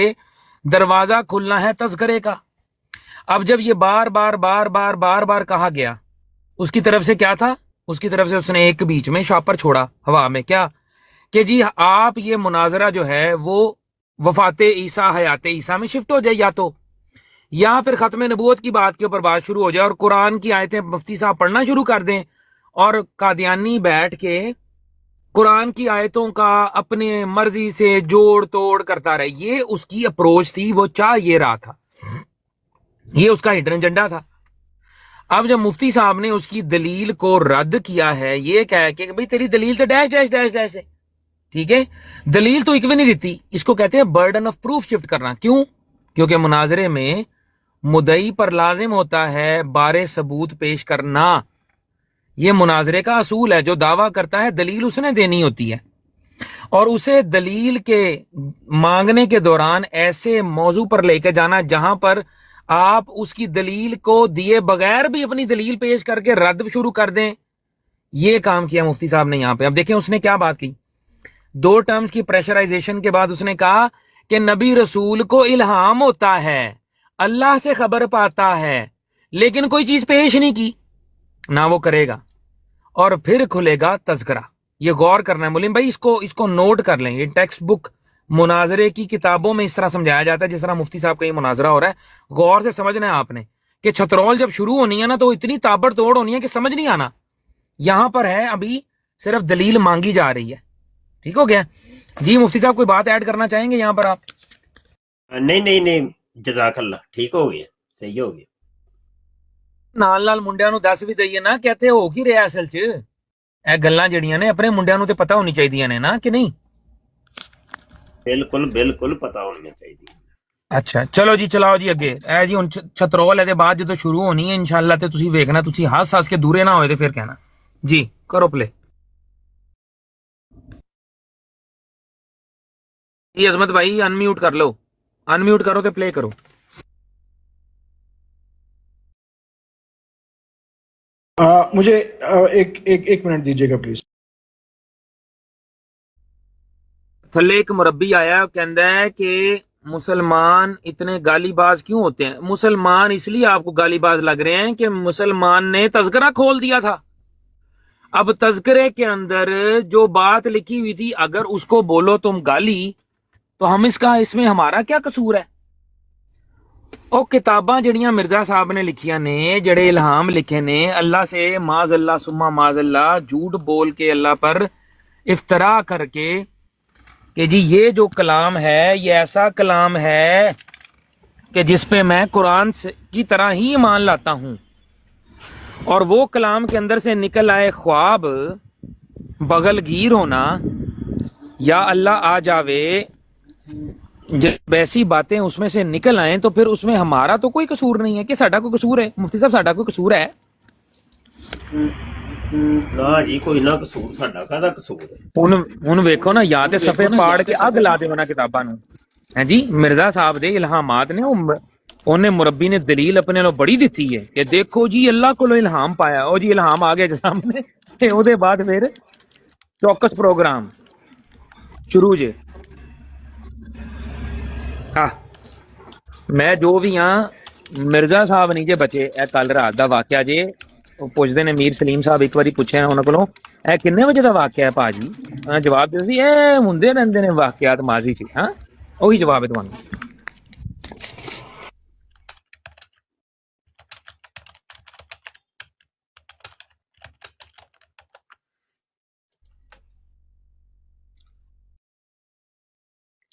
दरवाजा खुलना है तज़किरे का। अब जब ये बार बार बार बार बार बार कहा गया, उसकी तरफ से क्या था? उसकी तरफ से उसने एक बीच में शापर छोड़ा हवा में, क्या कि जी आप ये मुनाजरा जो है वो वफाते ईसा हयाते ईसा में शिफ्ट हो जाए, या फिर खत्म नबूवत की बात के ऊपर बात शुरू हो जाए और कुरान की आयतें मुफ्ती साहब पढ़ना शुरू कर दें और कादियानी बैठ के कुरान की आयतों का अपने मर्जी से जोड़ तोड़ करता रहे। ये उसकी अप्रोच थी, वो चाह ये रहा था, ये उसका हिडन एजेंडा था। अब जब मुफ्ती साहब ने उसकी दलील को रद्द किया है, ये कह के भाई तेरी दलील तो डैश डैश डैश डैश है, ठीक है, दलील तो एक भी नहीं देती, इसको कहते हैं बर्डन ऑफ प्रूफ शिफ्ट करना। क्यों? क्योंकि मुनाजरे में मुदई पर लाजिम होता है बारे सबूत पेश करना। ये मुनाजरे का असूल है। जो दावा करता है दलील उसने देनी होती है, और उसे दलील के मांगने के दौरान ऐसे मौजू पर लेके जाना जहां पर आप उसकी दलील को दिए बगैर भी अपनी दलील पेश करके रद्द शुरू कर दें। ये काम किया मुफ्ती साहब ने यहां पे। अब देखें उसने क्या बात की। 2 टर्म्स की प्रेशराइजेशन के बाद उसने कहा कि नबी रसूल को इल्हाम होता है, अल्लाह से खबर पाता है, लेकिन कोई चीज पेश नहीं की, ना वो करेगा, और फिर खुलेगा तज़किरा। ये गौर करना है मुलिम भाई, इसको नोट कर लें। ये टेक्स्ट बुक मुनाजरे की किताबों में इस तरह समझाया जाता है जिस तरह मुफ्ती साहब का ये मुनाजरा हो रहा है। गौर से समझना है आपने कि छतरौल जब शुरू होनी है ना तो इतनी ताबड़तोड़ होनी है कि समझ नहीं आना। यहां पर है अभी सिर्फ दलील मांगी जा रही है। ठीक हो गया जी? मुफ्ती साहब कोई बात ऐड करना चाहेंगे यहाँ पर आप? नहीं, जज़ाकल्लाह, ठीक हो गया, सही हो गया। ਨਾਲ ਨਾਲ ਮੁੰਡਿਆਂ ਨੂੰ ਦੱਸ ਵੀ ਦਈਏ ਨਾ ਕਿ ਇੱਥੇ ਹੋ ਕੀ ਰਿਹਾ ਅਸਲ 'ਚ। ਇਹ ਗੱਲਾਂ ਜਿਹੜੀਆਂ ਨੇ ਆਪਣੇ ਮੁੰਡਿਆਂ ਨੂੰ ਤੇ ਪਤਾ ਹੋਣੀ ਚਾਹੀਦੀਆਂ ਨੇ ਨਾ, ਕਿ ਨਹੀਂ? ਬਿਲਕੁਲ ਪਤਾ ਹੋਣੀ ਚਾਹੀਦੀ। ਅੱਛਾ ਚਲੋ ਜੀ, ਚਲਾਓ ਜੀ ਅੱਗੇ। ਇਹ ਜੀ ਹੁਣ ਛਤਰੋਲ ਇਹਦੇ ਬਾਅਦ ਜਦੋਂ ਸ਼ੁਰੂ ਹੋਣੀ ਹੈ ਇਨਸ਼ਾਅੱਲਾ ਤੇ ਤੁਸੀਂ ਵੇਖਣਾ, ਤੁਸੀਂ ਹੱਸ ਕੇ ਦੂਰੇ ਨਾ ਹੋਏ ਤੇ ਫਿਰ ਕਹਿਣਾ। ਜੀ ਕਰੋ ਪਲੇ। ये अजमत भाई अनम्यूट कर लो, अनम्यूट करो तो प्ले करो। मुझे एक मिनट दीजिएगा प्लीज। थल्ले एक मुरब्बी आया, कहता है कि मुसलमान इतने गालीबाज क्यों होते हैं? मुसलमान इसलिए आपको गालीबाज लग रहे हैं कि मुसलमान ने तज़किरा खोल दिया था। अब तज़किरे के अंदर जो बात लिखी हुई थी अगर उसको बोलो तुम गाली, तो हम इसमें हमारा क्या कसूर है? ਉਹ ਕਿਤਾਬਾਂ ਜਿਹੜੀਆਂ ਮਿਰਜ਼ਾ ਸਾਹਿਬ ਨੇ ਲਿਖੀਆਂ ਨੇ, ਜਿਹੜੇ ਇਲਹਾਮ ਲਿਖੇ ਨੇ अल्लाह से माज़अल्लाह सुम्मा माज़अल्लाह, झूठ बोल के अल्लाह पर इफ्तरा करके कि जी ये जो कलाम है ये ऐसा कलाम है कि जिस पे मैं कुरान की तरह ही ईमान लाता हूँ, और वो कलाम के अंदर से निकल आए ख्वाब, बगलगीर होना, या अल्लाह आ जावे, जब ऐसी बातें उसमें से निकल आए तो फिर उसमें हमारा तो कोई कसूर नहीं है। कि साडा कोई कसूर है? मुफ्ती साहब साडा कोई कसूर है? ना जी, कोई ना कसूर, साडा काहदा कसूर है? ਹੁਣ ਵੇਖੋ ਨਾ, ਜਾਂ ਤੇ ਸਫੇ ਪਾੜ ਕੇ ਅੱਗ ਲਾ ਦਿਓ ਨਾ ਕਿਤਾਬਾਂ ਨੂੰ। ਹੈ ਜੀ, ਮਿਰਜ਼ਾ ਸਾਹਿਬ ਦੇ ਇਲਹਾਮਾਤ ਨੇ, ਉਹ ਉਹਨੇ ਮੁਰੱਬੀ ਨੇ ਦਲੀਲ ਆਪਣੇ ਨਾਲ ਬੜੀ ਦਿੱਤੀ ਹੈ ਕਿ ਦੇਖੋ ਜੀ ਅੱਲਾਹ ਕੋਲੋਂ ਇਲਹਾਮ ਪਾਇਆ, ਉਹ ਜੀ ਇਲਹਾਮ ਆ ਗਿਆ ਜੀ ਸਾਹਮਣੇ, ਤੇ ਉਹਦੇ ਬਾਅਦ ਫਿਰ ਚੌਕਸ ਪ੍ਰੋਗਰਾਮ ਸ਼ੁਰੂ ਜੇ। ਹਾਂ ਮੈਂ ਜੋ ਵੀ ਹਾਂ, ਮਿਰਜ਼ਾ ਸਾਹਿਬ ਨਹੀਂ ਜੇ ਬਚੇ। ਇਹ ਕੱਲ ਰਾਤ ਦਾ ਵਾਕਿਆ ਜੇ। ਉਹ ਪੁੱਛਦੇ ਨੇ ਮੀਰ ਸਲੀਮ ਸਾਹਿਬ, ਇੱਕ ਵਾਰੀ ਪੁੱਛਿਆ ਉਹਨਾਂ ਕੋਲੋਂ ਇਹ ਕਿੰਨੇ ਵਜੇ ਦਾ ਵਾਕਿਆ ਹੈ ਭਾਜੀ? ਜਵਾਬ ਦਿਓ ਸੀ ਇਹ ਹੁੰਦੇ ਰਹਿੰਦੇ ਨੇ ਵਾਕਿਆਤ ਮਾਜ਼ੀ 'ਚ। ਹਾਂ ਉਹੀ ਜਵਾਬ ਹੈ ਤੁਹਾਨੂੰ।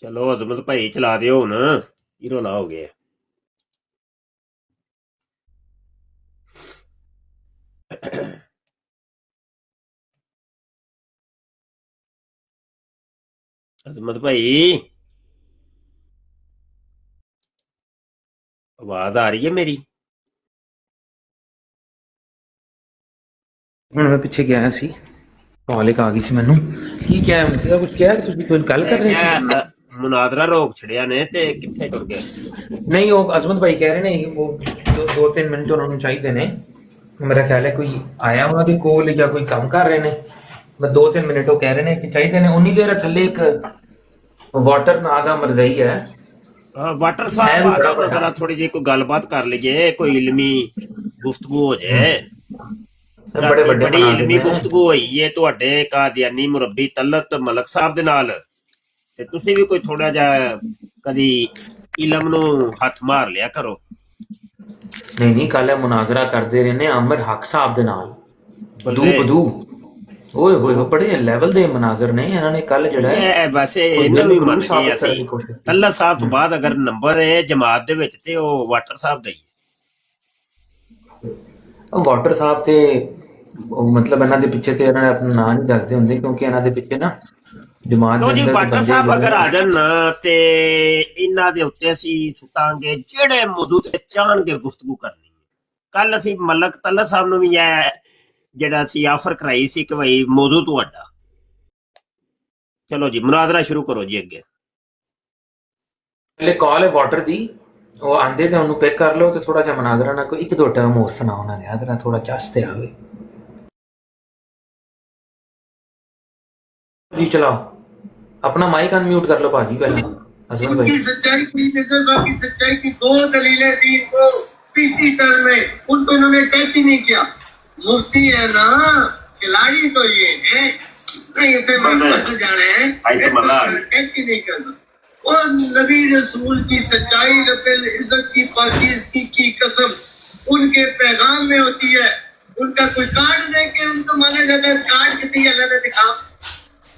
ਚਲੋ ਅਜ਼ਮਤ ਭਾਈ ਚਲਾ ਦਿਓ ਹੁਣ, ਕੀ ਰੌਲਾ ਹੋ ਗਿਆ? ਅਜ਼ਮਤ ਭਾਈ ਆਵਾਜ਼ ਆ ਰਹੀ ਹੈ ਮੇਰੀ? ਹੁਣ ਮੈਂ ਪਿੱਛੇ ਗਿਆ ਸੀ, ਕਾਲ ਇੱਕ ਆ ਗਈ ਸੀ ਮੈਨੂੰ। ਕੀ ਕਿਹਾ ਮੁਝੇ? ਕੁਝ ਕਿਹਾ ਕਿ ਤੁਸੀਂ ਕੋਈ ਗੱਲ ਕਰ ਰਹੇ ਸੀ? ਮੁਨਾਜ਼ਰਾ ਰੋਕ ਛੜਿਆ ਨੇ ਤੇ ਕਿੱਥੇ ਟੁਰ ਗਏ? ਨਹੀਂ ਉਹ ਅਜ਼ਮਤ ਭਾਈ ਕਹਿ ਰਹੇ ਨੇ ਉਹ 2-3 ਮਿੰਟ ਉਹਨਾਂ ਨੂੰ ਚਾਹੀਦੇ ਨੇ। ਮੇਰਾ ਖਿਆਲ ਹੈ ਕੋਈ ਆਇਆ ਉਹਨਾਂ ਦੇ ਕੋਲ ਜਾਂ ਕੋਈ ਕੰਮ ਕਰ ਰਹੇ ਨੇ। ਮੈਂ 2-3 ਮਿੰਟ ਉਹ ਕਹਿ ਰਹੇ ਨੇ ਕਿ ਚਾਹੀਦੇ ਨੇ। ਉਨੀ ਦੇਰ ਥੱਲੇ ਇੱਕ ਵਾਟਰ ਨਾਂ ਦਾ ਮਰਜ਼ਈ ਹੈ। ਵਾਟਰ ਸਾਹਿਬ ਆ ਜਾਓ ਜਰਾ, ਥੋੜੀ ਜਿਹੀ ਕੋਈ ਗੱਲਬਾਤ ਕਰ ਲਈਏ, ਕੋਈ ਇਲਮੀ ਗੁਫ਼ਤਗੂ ਹੋ ਜਾਏ। ਬੜੇ ਵੱਡੇ ਬੜੀ ਇਲਮੀ ਗੁਫ਼ਤਗੂ ਹੋਈ ਹੈ ਤੁਹਾਡੇ ਕਾਦੀਆਨੀ ਮੁਰੱਬੀ ਤਲਤ ਮਲਕ ਸਾਹਿਬ ਦੇ ਨਾਲ, ਤੇ ਤੁਸੀਂ ਵੀ ਕੋਈ ਥੋੜਾ ਜਿਹਾ ਕਦੀ ਇਲਮ ਨੂੰ ਹੱਥ ਮਾਰ ਲਿਆ ਕਰੋ। ਨਹੀਂ ਕੱਲ ਇਹ ਮੁਨਾਜ਼ਰਾ ਕਰਦੇ ਰਹੇ ਨੇ ਆਮਰ ਹੱਕ ਸਾਹਿਬ ਦੇ ਨਾਲ। ਬਦੂ ਓਏ ਹੋਏ ਬੜੇ ਲੈਵਲ ਦੇ ਮੁਨਾਜ਼ਰ ਨੇ ਇਹਨਾਂ ਨੇ ਕੱਲ ਜਿਹੜਾ ਹੈ। ਵੈਸੇ ਇਹਨਾਂ ਨੂੰ ਮੰਨ ਕੇ ਅਸੀਂ ਤਲਤ ਸਾਹਿਬ ਤੋਂ ਬਾਅਦ ਅਗਰ ਨੰਬਰ ਹੈ ਜਮਾਤ ਦੇ ਵਿੱਚ ਤੇ ਉਹ ਵਾਟਰ ਸਾਹਿਬ ਦਾ ਹੀ। ਵਾਟਰ ਸਾਹਿਬ ਤੇ ਮਤਲਬ ਇਹਨਾਂ ਦੇ ਪਿੱਛੇ ਤੇ ਇਹਨਾਂ ਨੇ ਆਪਣਾ ਨਾਂ ਨਹੀਂ ਦੱਸਦੇ ਹੁੰਦੇ, ਕਿਉਂਕਿ ਇਹਨਾਂ ਦੇ ਪਿੱਛੇ ਨਾ ਜਮਾਤ ਦੇ ਅੰਦਰ ਵਾਟਰ ਸਾਹਿਬ ਅਗਰ ਆ ਜਾਣ ਤੇ ਇਹਨਾਂ ਦੇ ਉੱਤੇ ਅਸੀਂ ਸੁੱਟਾਂਗੇ ਜਿਹੜੇ ਮੌਜੂ ਤੇ ਚਾਹਣਗੇ ਗੁਫ਼ਤਗੂ ਕਰਨੀ। ਕੱਲ ਅਸੀਂ ਮਲਕ ਤਲਤ ਸਾਹਿਬ ਨੂੰ ਵੀ ਇਹ ਜਿਹੜਾ ਅਸੀਂ ਆਫਰ ਕਰਾਈ ਸੀ ਕਿ ਭਾਈ ਮੌਜੂ ਤੁਹਾਡਾ। ਚਲੋ ਜੀ ਮੁਨਾਜ਼ਰਾ ਸ਼ੁਰੂ ਕਰੋ ਜੀ। ਅੱਗੇ ਪਹਿਲੇ ਕਾਲ ਹੈ ਵਾਟਰ ਦੀ, ਉਹ ਆਂਦੇ ਤੇ ਉਹਨੂੰ ਪਿਕ ਕਰ ਲਓ ਤੇ ਥੋੜਾ ਜਿਹਾ ਮੁਨਾਜ਼ਰਾ ਨਾ ਕੋਈ 1-2 ਟਰਮ ਹੋਰ ਸੁਣਾਓ ਨਾ, ਯਾਦ ਨਾ ਥੋੜਾ ਚਸ ਤੇ ਆਵੇ जी। चलाओ अपना माइक अनम्यूट कर लो भाजी पहले। हसन भाई सच्चाई की सच्चाई की 2 दलीलें दी तो तीसरी टर्म में उनको इन्होंने टच ही नहीं किया। मुफ्ती है ना, खिलाड़ी तो ये है नहीं, जाने हैं टच ही नहीं करना। और नबी रसूल की सच्चाई, रब्बुल इज्जत की पाकीज़गी की कसम उनके पैगाम में होती है। उनका कोई कार्ड दे के उनको माना जाता है, कार्ड कितनी अल्लाह ने दिखा।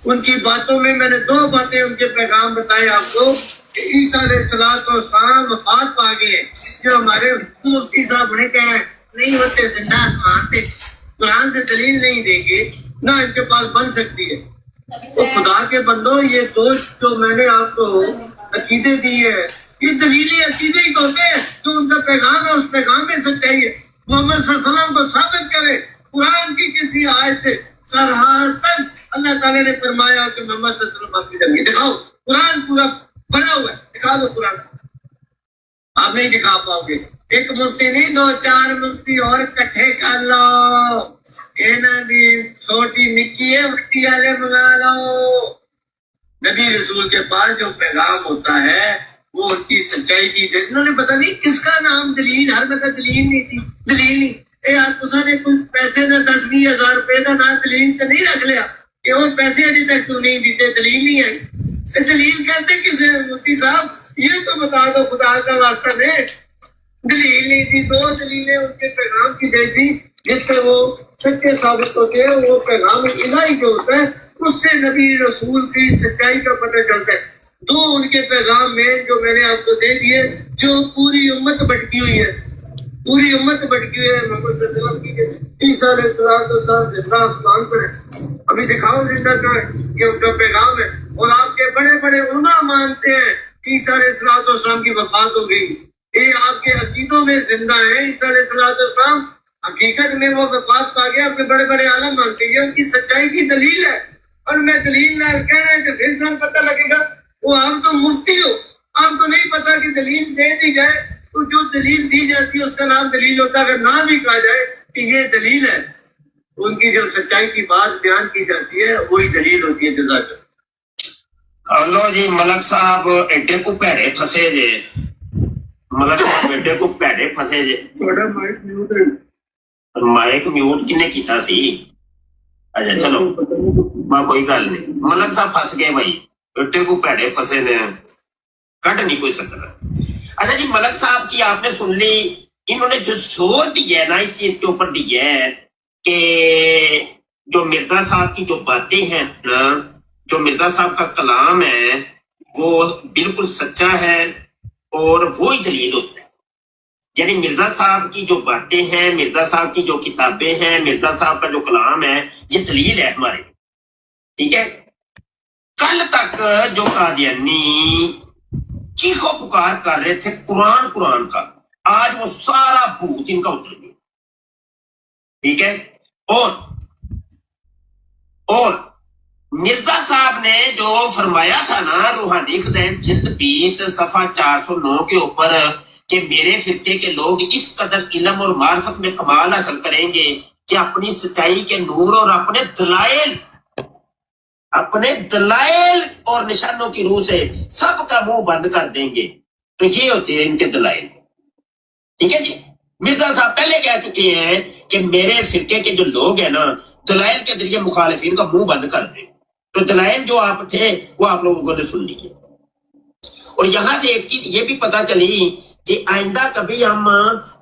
उनकी बातों में मैंने 2 बातें उनके पैगाम बताए आपको कि ईसा अलैहिस्सलाम वफात पा गए। जो हमारे मुफ्ती साहब ने कहा है नहीं होते, जिंदा आसमाते, कुरान से दलील नहीं देंगे ना इनके पास बन सकती है। तो खुदा के बंदो, ये 2 जो मैंने आपको अकीदे दी है, ये दलीली अकीदे ही होते हैं। जो उनका पैगाम है उस पैगाम में सच्चाई है। मोहम्मद सल्लल्लाहु अलैहि वसल्लम को साबित करे कुरान की किसी आयत से सरासर अल्लाह ताला ने फरमाया कि मोहम्मद सल्लल्लाहु अलैहि वसल्लम की दिखाओ। कुरान पूरा बना हुआ है, दिखा दो कुरान। आप नहीं दिखा पाओगे। एक मुफ्ती नहीं 2-4 मुफ्ती और इकट्ठे कर लो। इन्हां दी छोटी निक्की है मिट्टी वाले मंगा लो। नबी रसूल के पास जो पैगाम होता है वो उनकी सच्चाई की। इन्होंने पता नहीं किसका नाम दलील, हर मतलब दलील नहीं थी, दलील नहीं यार तुसाने कोई पैसे का 10-20 हज़ार रुपए का ना दलील तो नहीं रख लिया कि वो पैसे अभी तक तू नहीं दीते, दलील नहीं आई। दलील कहते किसे मुफ्ती साहब, ये तो बता दो खुदा का वास्ता दे। दलील नहीं थी, 2 दलीलें उनके पैगाम की गई थी जिससे वो सच्चे साबित होते हैं। वो पैगाम इलाही जो होता है उससे नबी रसूल की सच्चाई का पता चलता है। 2 उनके पैगाम में जो मैंने आपको दे दिए, जो पूरी उम्मत भटकी हुई है, पूरी उम्मत भटकी हुई है। मोहम्मद सल्लल्लाहु अलैहि वसल्लम की ईसा अलैहिस्सलाम जिंदा आसमान पर है, अभी दिखाओ जिंदा का है, ये उनका पैगाम है। और आपके बड़े बड़े उलमा मानते हैं कि ईसा अलैहिस्सलाम की वफात हो गई। ये आपके अकीदों में जिंदा है। ईसा अलैहिस्सलाम हकीकत में वो वफात पा गया। आपके बड़े बड़े आलम मानते हैं, उनकी सच्चाई की दलील है। और मैं दलील ना कह रहे हैं तो फिर पता लगेगा वो आप तो मुफ्ती हो, आपको नहीं पता कि दलील दे दी जाए تو جو دلیل دی جاتی ہے اس کا نام دلیل ہوتا ہے. اگر نہ بھی کہا جائے کہ یہ دلیل ہے تو ان کی جو سچائی کی بات بیان کی جاتی ہے وہی دلیل ہوتی ہے. جزاک اللہ. لو جی ملک صاحب ایڈے کو پیڑے پھسے جے, ملک صاحب ایڈے کو پیڑے پھسے جے. تھوڑا مائک میوٹ ہے. مائک میوٹ کنے کیتا سی؟ اچھا چلو کوئی گل نہیں, ملک صاحب پھس گئے بھائی, ایڈے کو پیڑے پھسے نے, کٹ نہیں کوئی سکتا. اچھا جی ملک صاحب کی آپ نے سن لی, انہوں نے جو زور دیا ہے نا اس چیز کے اوپر دیا ہے کہ جو مرزا صاحب کی جو باتیں ہیں نا, جو مرزا صاحب کا کلام ہے وہ بالکل سچا ہے اور وہی دلیل ہوتا ہے. یعنی مرزا صاحب کی جو باتیں ہیں, مرزا صاحب کی جو کتابیں ہیں, مرزا صاحب کا جو کلام ہے یہ دلیل ہے ہمارے. ٹھیک ہے, کل تک جو قادیانی چیخو پکار کر رہے تھے قرآن کا, آج وہ سارا بھوت ان کا اتر گیا. ٹھیک ہے, اور مرزا صاحب نے جو فرمایا تھا نا روحانی خزائن جلد 20 صفحہ 409 کے اوپر کہ میرے فرقے کے لوگ اس قدر علم اور معرفت میں کمال حاصل کریں گے کہ اپنی سچائی کے نور اور اپنے دلائل اور نشانوں کی روح سے سب کا منہ بند کر دیں گے. تو یہ ہوتے ہیں ان کے دلائل. ٹھیک ہے جی, مرزا صاحب پہلے کہہ چکے ہیں کہ میرے فرقے کے جو لوگ ہیں نا دلائل کے ذریعے مخالفین کا منہ بند کر دیں. تو دلائل جو آپ تھے وہ آپ لوگوں نے سن لیے. اور یہاں سے ایک چیز یہ بھی پتا چلی کہ آئندہ کبھی ہم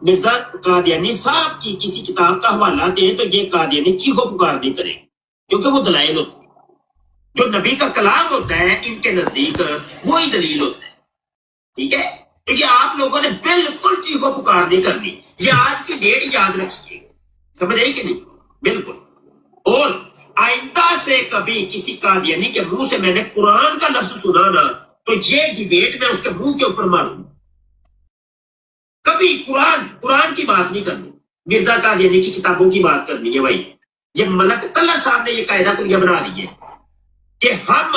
مرزا قادیانی صاحب کی کسی کتاب کا حوالہ دیں تو یہ قادیانی چیخو پکار نہیں کریں, کیونکہ وہ دلائل ہوتے ہیں. جو نبی کا کلام ہوتا ہے ان کے نزدیک وہی دلیل ہوتا ہے. ٹھیک ہے, یہ آپ لوگوں نے بالکل چیخو پکار نہیں کرنی. یہ آج کی ڈیٹ یاد رکھیے, سمجھ آئی کہ نہیں؟ بالکل. اور آئندہ سے کبھی کسی قادیانی کے منہ سے میں نے قرآن کا لفظ سنا نا تو یہ ڈیبیٹ میں اس کے منہ کے اوپر ماروں. کبھی قرآن کی بات نہیں کرنی, مرزا قادیانی کی کتابوں کی بات کرنی ہے. بھائی یہ ملک طلعت صاحب نے یہ قاعدہ کلیہ بنا دی ہے کہ ہم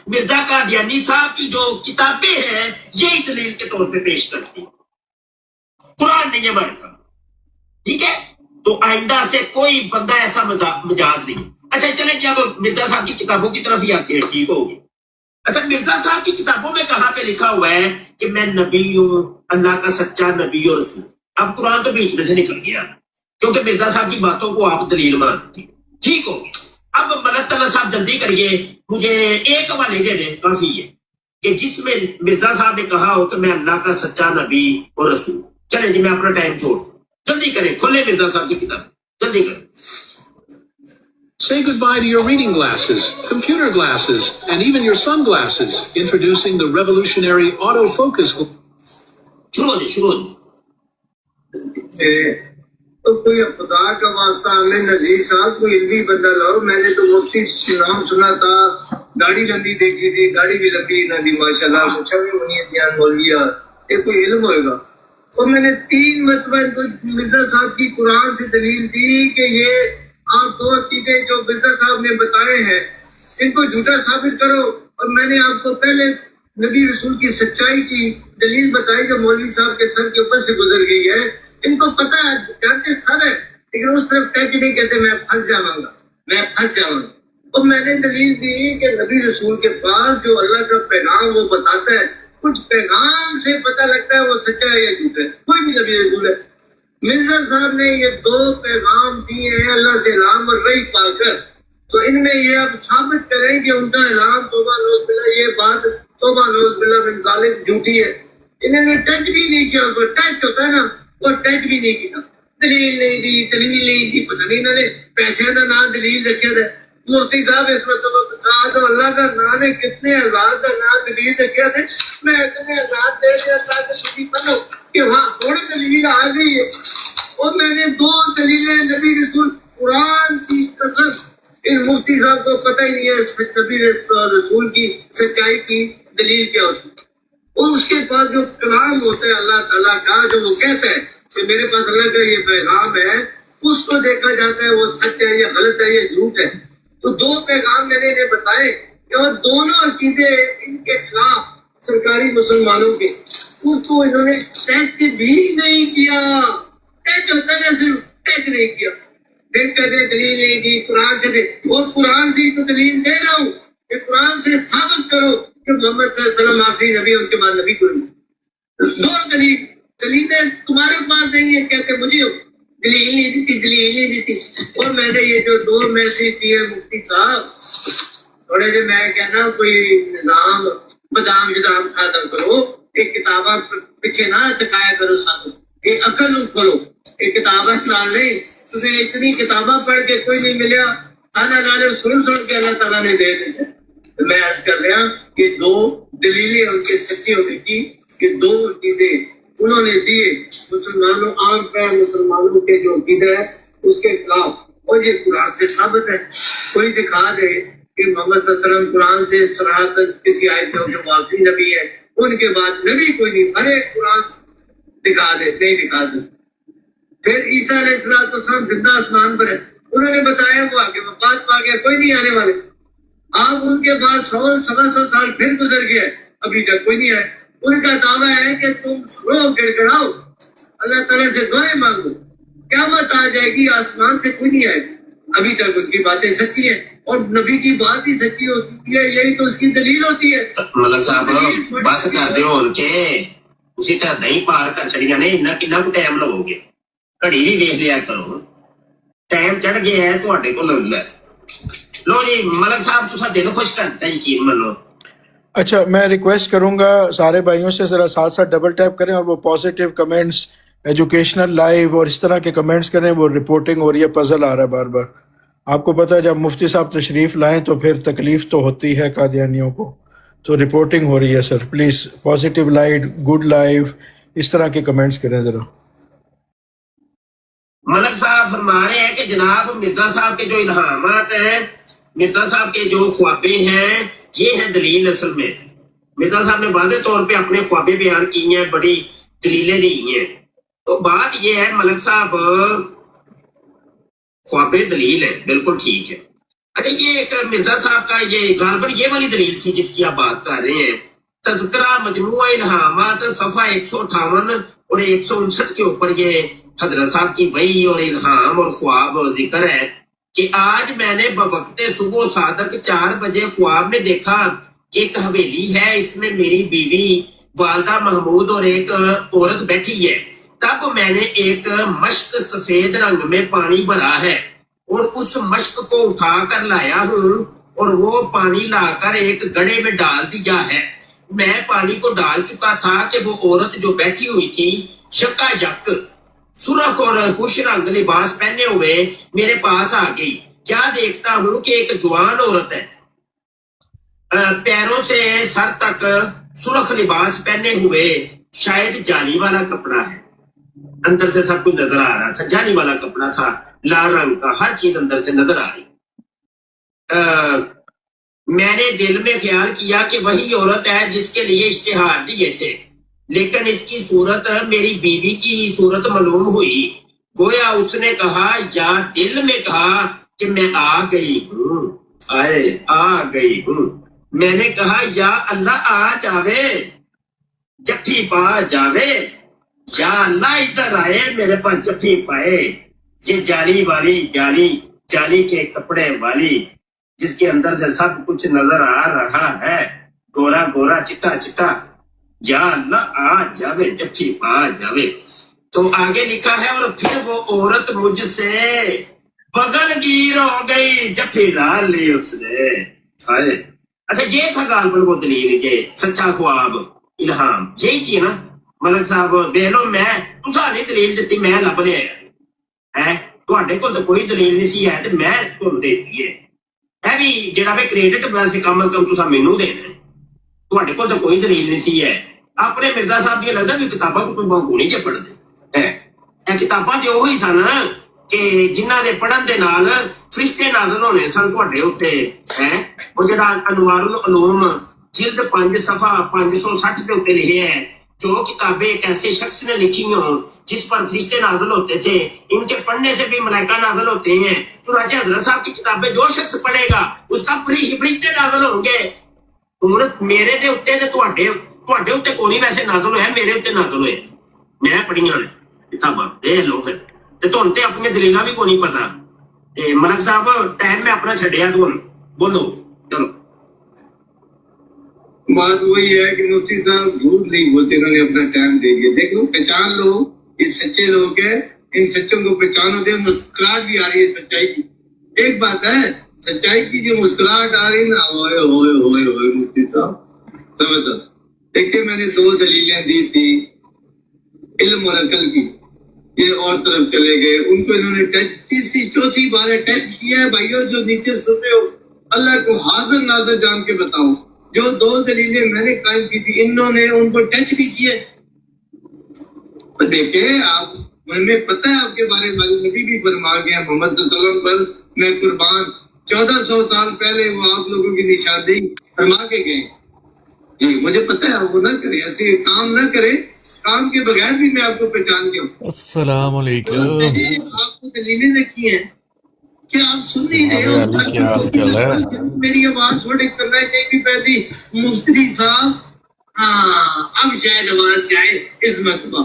مرزا قادیانی صاحب کی جو کتابیں ہیں یہی دلیل کے طور پہ پیش کرتے ہیں, قرآن نہیں ہے ہمارے ساتھ. ٹھیک ہے, تو آئندہ سے کوئی بندہ ایسا مجاز نہیں. اچھا چلیں جی اب مرزا صاحب کی کتابوں کی طرف ہی آتے ہیں. ٹھیک ہوگی. اچھا مرزا صاحب کی کتابوں میں کہاں پہ لکھا ہوا ہے کہ میں نبی ہوں, اللہ کا سچا نبی اور رسول. اب قرآن تو بیچ میں سے نکل گیا کیونکہ مرزا صاحب کی باتوں کو آپ دلیل مانتے ہیں. ٹھیک ہوگی. اب ملک طلعت صاحب جلدی کریے, مجھے ایک حوالے دے دیں کافی ہے کہ جس میں مرزا صاحب نے کہا ہو کہ میں اللہ کا سچا نبی اور رسول. چلیں جی میں اپنا ٹائم چھوڑ, جلدی کریں, کھولیں مرزا صاحب کی کتاب, جلدی کریں. Say goodbye to your reading glasses, computer glasses, and even your sunglasses. Introducing the revolutionary autofocus. شروع ہو جی. تو کوئی خدا کا واسطہ ہمیں نذیر صاحب کوئی علمی بندہ لاؤ. میں نے تو مفتی نام سنا تھا, داڑھی لمبی دیکھی تھی, داڑھی بھی لمبی نہ تھی ماشاء اللہ, سوچا بھی نہیں دھیان مولویا یہ کوئی علم ہوئے گا. اور میں نے 3 مرتبہ ان کو مرزا صاحب کی قرآن سے دلیل دی کہ یہ آپ 2 عقیدے جو مرزا صاحب نے بتائے ہیں ان کو جھوٹا ثابت کرو. اور میں نے آپ کو پہلے نبی رسول کی سچائی کی دلیل بتائی جو مولوی صاحب کے سر کے اوپر سے گزر گئی ہے. ان کو پتا ہے, جانتے سر ہے, لیکن اس طرف ٹچ نہیں کہتے میں پھنس جاؤں گا. اور میں نے دلیل دی کہ نبی رسول کے پاس جو اللہ کا پیغام وہ بتاتا ہے, کچھ پیغام سے پتہ لگتا ہے وہ سچا ہے یا جھوٹا ہے. کوئی بھی نبی رسول ہے. مرزا صاحب نے یہ 2 پیغام دیے ہیں اللہ سے الہام اور وحی پا کر, تو ان میں یہ اب ثابت کریں کہ ان کا الہام توبہ نوز باللہ, یہ بات توبہ نوز باللہ من ذالک جھوٹی ہے. انہوں نے ٹچ بھی نہیں کیا, کوئی ٹچ ہوتا ہے نا وہ ٹچ بھی نہیں کیا, دلیل نہیں دی, پتہ نہیں انہوں نے پیسے کا نام دلیل رکھا تھا. مفتی صاحب اس میں کہا تو اللہ کا نام نے کتنے ہزار کا نام دلیل رکھا تھے, میں اتنے ہزار دے دیا تاکہ کسی پڑھو کہ وہاں تھوڑی دلیل آ گئی ہے. اور میں نے 2 دلیلیں نبی رسول قرآن کی قسم, ان مفتی صاحب کو پتہ ہی نہیں ہے نبی رسول کی سچائی کی دلیل کیا ہوتی ہے. اور اس کے پاس جو کلام ہوتا ہے اللہ تعالیٰ کا, جو وہ کہتا ہے کہ میرے پاس اللہ کا یہ پیغام ہے, اس کو دیکھا جاتا ہے وہ سچ ہے یا غلط ہے یا جھوٹ ہے. تو 2 پیغام میں نے انہیں بتائے کہ وہ دونوں عقیدے ان کے خلاف سرکاری مسلمانوں کے, उसको इन्होंने टेस्ट भी नहीं किया। टेस्ट होता है सिर्फ, टेस्ट नहीं किया। फिर कहते दलील नहीं दी, कुरान से दे, और कुरान से तो दलील दे रहा हूँ कि कुरान से साबित करो कि मोहम्मद सल्लल्लाहु अलैहि वसल्लम आखिरी नबी, उनके बाद नबी कोई नहीं। दो दलीलें तुम्हारे पास नहीं है, कहते मुझे दलील नहीं दी थी। और मैंने ये जो 2 मैसेज दिए मुफ्ती साहब, थोड़े से मैं कहना कोई निजाम बादाम जदाम खाता करो, एक किताबा पीछे ना टकाया करो, साथ एक अकल खोलो, एक किताबा नाल नहीं। तुम्हें इतनी किताबा पढ़ के कोई नहीं मिला, खाना नाले सुन के अल्लाह ताला ने दे दिया। तो मैं अर्ज कर रहा कि 2 दलीलें उनके सच्ची होने की, कि 2 चीजें उन्होंने दिए मुसलमानों, आम पर मुसलमानों के जो अकीदा है उसके खिलाफ, और ये कुरान से साबित है। कोई दिखा दे कि मोहम्मद सल्लल्लाहु अलैहि वसल्लम कुरान से सराहत किसी आयत में जो आखिरी नबी है, उनके बाद नबी कोई नहीं, हर एक कुरान दिखा दे, नहीं दिखा दे। फिर ईसा अलैहिस्सलाम जिंदा आसमान पर है, उन्होंने बताया वो आगे वफात पा गया, कोई नहीं आने वाले। आप उनके बाद 100-125 साल फिर गुजर गया, अभी तक कोई नहीं आया। उनका दावा है कि तुम रो गिड़गिड़ाओ, अल्लाह ताला से दुआएं मांगो, क़यामत आ जाएगी, आसमान से कोई नहीं आएगा। अभी तक उनकी बातें सच्ची हैं, और नबी की बात ही सच्ची होती है, यही तो उसकी दलील होती है। मलक साहब बस कर दिओ उनके, उसी तरह नहीं पार कर छड़ियां ने, इन्ना कितना को टाइम लवोगे, घड़ी भी देख लिया करो, टाइम चढ़ गया है ਤੁਹਾਡੇ ਕੋਲ। लो जी मलक साहब तुसा दिल खुश करता यकीन मनो। अच्छा, मैं रिक्वेस्ट करूंगा सारे भाइयों से ज़रा साथ साथ डबल टैप करें और वो पॉजिटिव कमेंट्स, एजुकेशनल लाइव और इस तरह के कमेंट्स करें। वो रिपोर्टिंग हो रही है, पजल आ रहा है बार बार। आपको पता है जब मुफ्ती साहब तशरीफ़ लाएं तो फिर तकलीफ़ तो होती है कादियानियों को, तो रिपोर्टिंग हो रही है sir. Please positive light, good live, इस तरह के कमेंट्स करें ज़रा। मलक साहब फरमा रहे हैं कि जनाब मिर्जा साहब के जो इल्हामात हैं, मिर्जा साहब के जो ख्वाबे हैं, ये है दलील। असल में मिर्जा साहब ने वाज़े तौर पे अपने ख्वाबे बयान की हैं, बड़ी दलीलें दी हैं। तो बात ये है मलक साहब, ख्वाबे दलील है, बिल्कुल ठीक है। अच्छा, ये एक मिर्जा साहब का ये गालबन ये वाली दलील थी जिसकी आप बात कर रहे हैं, तज़किरा मजमुआ इल्हामात सफ़ा 158 और 159 के ऊपर ये हजरत साहब की वही और इल्हाम और ख्वाब जिक्र है कि आज मैंने बवक्ते सुबह सादक 4 बजे ख्वाब में देखा एक हवेली है, इसमें मेरी बीवी वालदा महमूद और एक औरत बैठी है। तब मैंने एक मश्क सफेद रंग में पानी भरा है और उस मश्क को उठा कर लाया हूँ और वो पानी लाकर एक गड्ढे में डाल दिया है। मैं पानी को डाल चुका था कि वो औरत जो बैठी हुई थी यकायक सुरख और खुश रंग लिबास पहने हुए मेरे पास आ गई। क्या देखता हूँ कि एक जवान औरत है, पैरों से सर तक सुरख लिबास पहने हुए, शायद जाली वाला कपड़ा है, अंदर से सब कुछ नजर आ रहा था, जाली वाला कपड़ा था, लाल रंग का, हर चीज अंदर से नजर आ रही। मैंने दिल में ख्याल किया कि वही औरत है जिसके लिए इश्तिहार दिए थे, लेकिन इसकी सूरत मेरी बीवी की सूरत मालूम हुई। गोया उसने कहा या दिल में कहा कि मैं आ गई हूँ, आ गई हूँ। मैंने कहा या अल्लाह आ जावे, जफ्फी पा जावे, या अल्लाह इधर आए मेरे पास जफ्फी पाए। ये जाली के कपड़े वाली जिसके अंदर से सब कुछ नजर आ रहा है, गोरा गोरा चिट्टा चिट्टा, या अल्लाह आ जावे, जफ्फी पा जावे। तो आगे लिखा है और फिर वो औरत मुझसे बगलगीर हो गई, जफ्फी डाल ली उसने। अच्छा, ये था गालबन वो दलील, ये सच्चा ख्वाब इल्हाम, यही चीज ना मलक साहब। देख लो, मैं तुसा नहीं दलील दी, मैं लभ लिया है, ਤੁਹਾਡੇ ਕੋਲ ਤਾਂ ਕੋਈ ਦਲੀਲ ਨਹੀਂ ਸੀ ਹੈ ਤੇ ਮੈਂ ਤੁਹਾਨੂੰ ਦੇ ਦਿੱਤੀ ਹੈ। ਇਹ ਵੀ ਜਿਹੜਾ ਵੇ ਕ੍ਰੈਡਿਟ ਵੈਸੇ ਕਮ ਅਜ਼ ਕਮ ਤੁਸੀਂ ਮੈਨੂੰ ਦੇਣਾ, ਤੁਹਾਡੇ ਕੋਲ ਤਾਂ ਕੋਈ ਦਲੀਲ ਨਹੀਂ ਸੀ ਹੈ। ਆਪਣੇ ਮਿਰਜ਼ਾ ਸਾਹਿਬ ਦੀਆਂ ਲੱਗਦਾ ਵੀ ਕਿਤਾਬਾਂ ਕੋਈ ਵਾਂਗੂ ਨਹੀਂ ਜੇ ਪੜ੍ਹਦੇ ਹੈ। ਇਹ ਕਿਤਾਬਾਂ ਤੇ ਉਹੀ ਸਨ ਕਿ ਜਿਨ੍ਹਾਂ ਦੇ ਪੜ੍ਹਨ ਦੇ ਨਾਲ ਫਰਿਸ਼ਤੇ ਨਾਜ਼ਲ ਹੋਣੇ ਸਨ ਤੁਹਾਡੇ ਉੱਤੇ ਹੈ। ਉਹ ਜਿਹੜਾ ਅਨਵਾਰੁਲ ਉਲੂਮ जिल्द 5 सफा 560 पे ऊपर लिखे है, जो किताबें एक ऐसे शख्स ने लिखी हो जिस पर फरिश्ते नाज़िल होते थे, इनके पढ़ने से भी मलाइका नाज़िल होते हैं। चुनांचे हज़रत साहब की किताबें जो शख्स पढ़ेगा उसका फरिश्ते नाज़िल होंगे। मेरे दे उत्ते ते तुहाडे ਤੁਹਾਡੇ ਉੱਤੇ ਕੋਈ ਨਹੀਂ ਵੈਸੇ ਨਾਜ਼ਲ ਹੋਇਆ, ਮੇਰੇ ਉੱਤੇ ਨਾਜ਼ਲ ਹੋਇਆ, ਮੈਂ ਪੜੀਆਂ ਨੇ ਕਿਤਾਬਾਂ, ਦੇਖ ਲਓ ਫਿਰ। ਤੇ ਤੁਹਾਨੂੰ ਤੇ ਆਪਣੀਆਂ ਦਲੀਲਾਂ ਵੀ ਕੋਈ ਨਹੀਂ ਪਤਾ। ਤੇ ਮਲਕ ਸਾਹਿਬ ਟਾਈਮ ਮੈਂ अपना ਛੱਡਿਆ, ਤੁਹਾਨੂੰ बोलो चलो। बात वही है कि मुफ्ती साहब झूठ नहीं बोलते, इन्होंने अपना टाइम दे दिया। देख लो, पहचान लो, ये सच्चे लोग हैं, इन सच्चों को पहचानो। दे मुस्कुराहट भी आ रही है सच्चाई की। एक बात है, सच्चाई की जो मुस्कुराहट आ रही है ना, ओए ओए ओए ओए मुफ्ती साहब समझो। देखिए मैंने 2 दलीलें दी थी इल्म और अकल की, ये और तरफ चले गए, उनको इन्होंने टच, तीसरी चौथी बार टच किया है। भाइयों जो नीचे सुने हो, अल्लाह को हाजिर नाज़िर जान के बताओ, जो 2 दलीलें मैंने कायम की थी, इन्होंने उनको टच भी किए। तो देखे आप, हमें पता है आपके बारे में, नबी भी फरमा गया मोहम्मद सल्लल्लाहु अलैहि वसल्लम पर मैं कुर्बान, 1400 साल पहले वो आप लोगों की निशानी फरमा के गए। जी मुझे पता है, आप वो ना करे, ऐसे काम ना करे, काम के बगैर भी मैं आपको पहचान गया हूँ। अस्सलाम वालेकुम। आपको दलीलें रखी हैं, क्या आप सुन नहीं रहे हो? क्या हाल चाल है? मेरी आवाज थोड़ी करना है कहीं भी पैदी मुफ्ती साहब। हाँ अब शायद आवाज जाए इस मरतबा।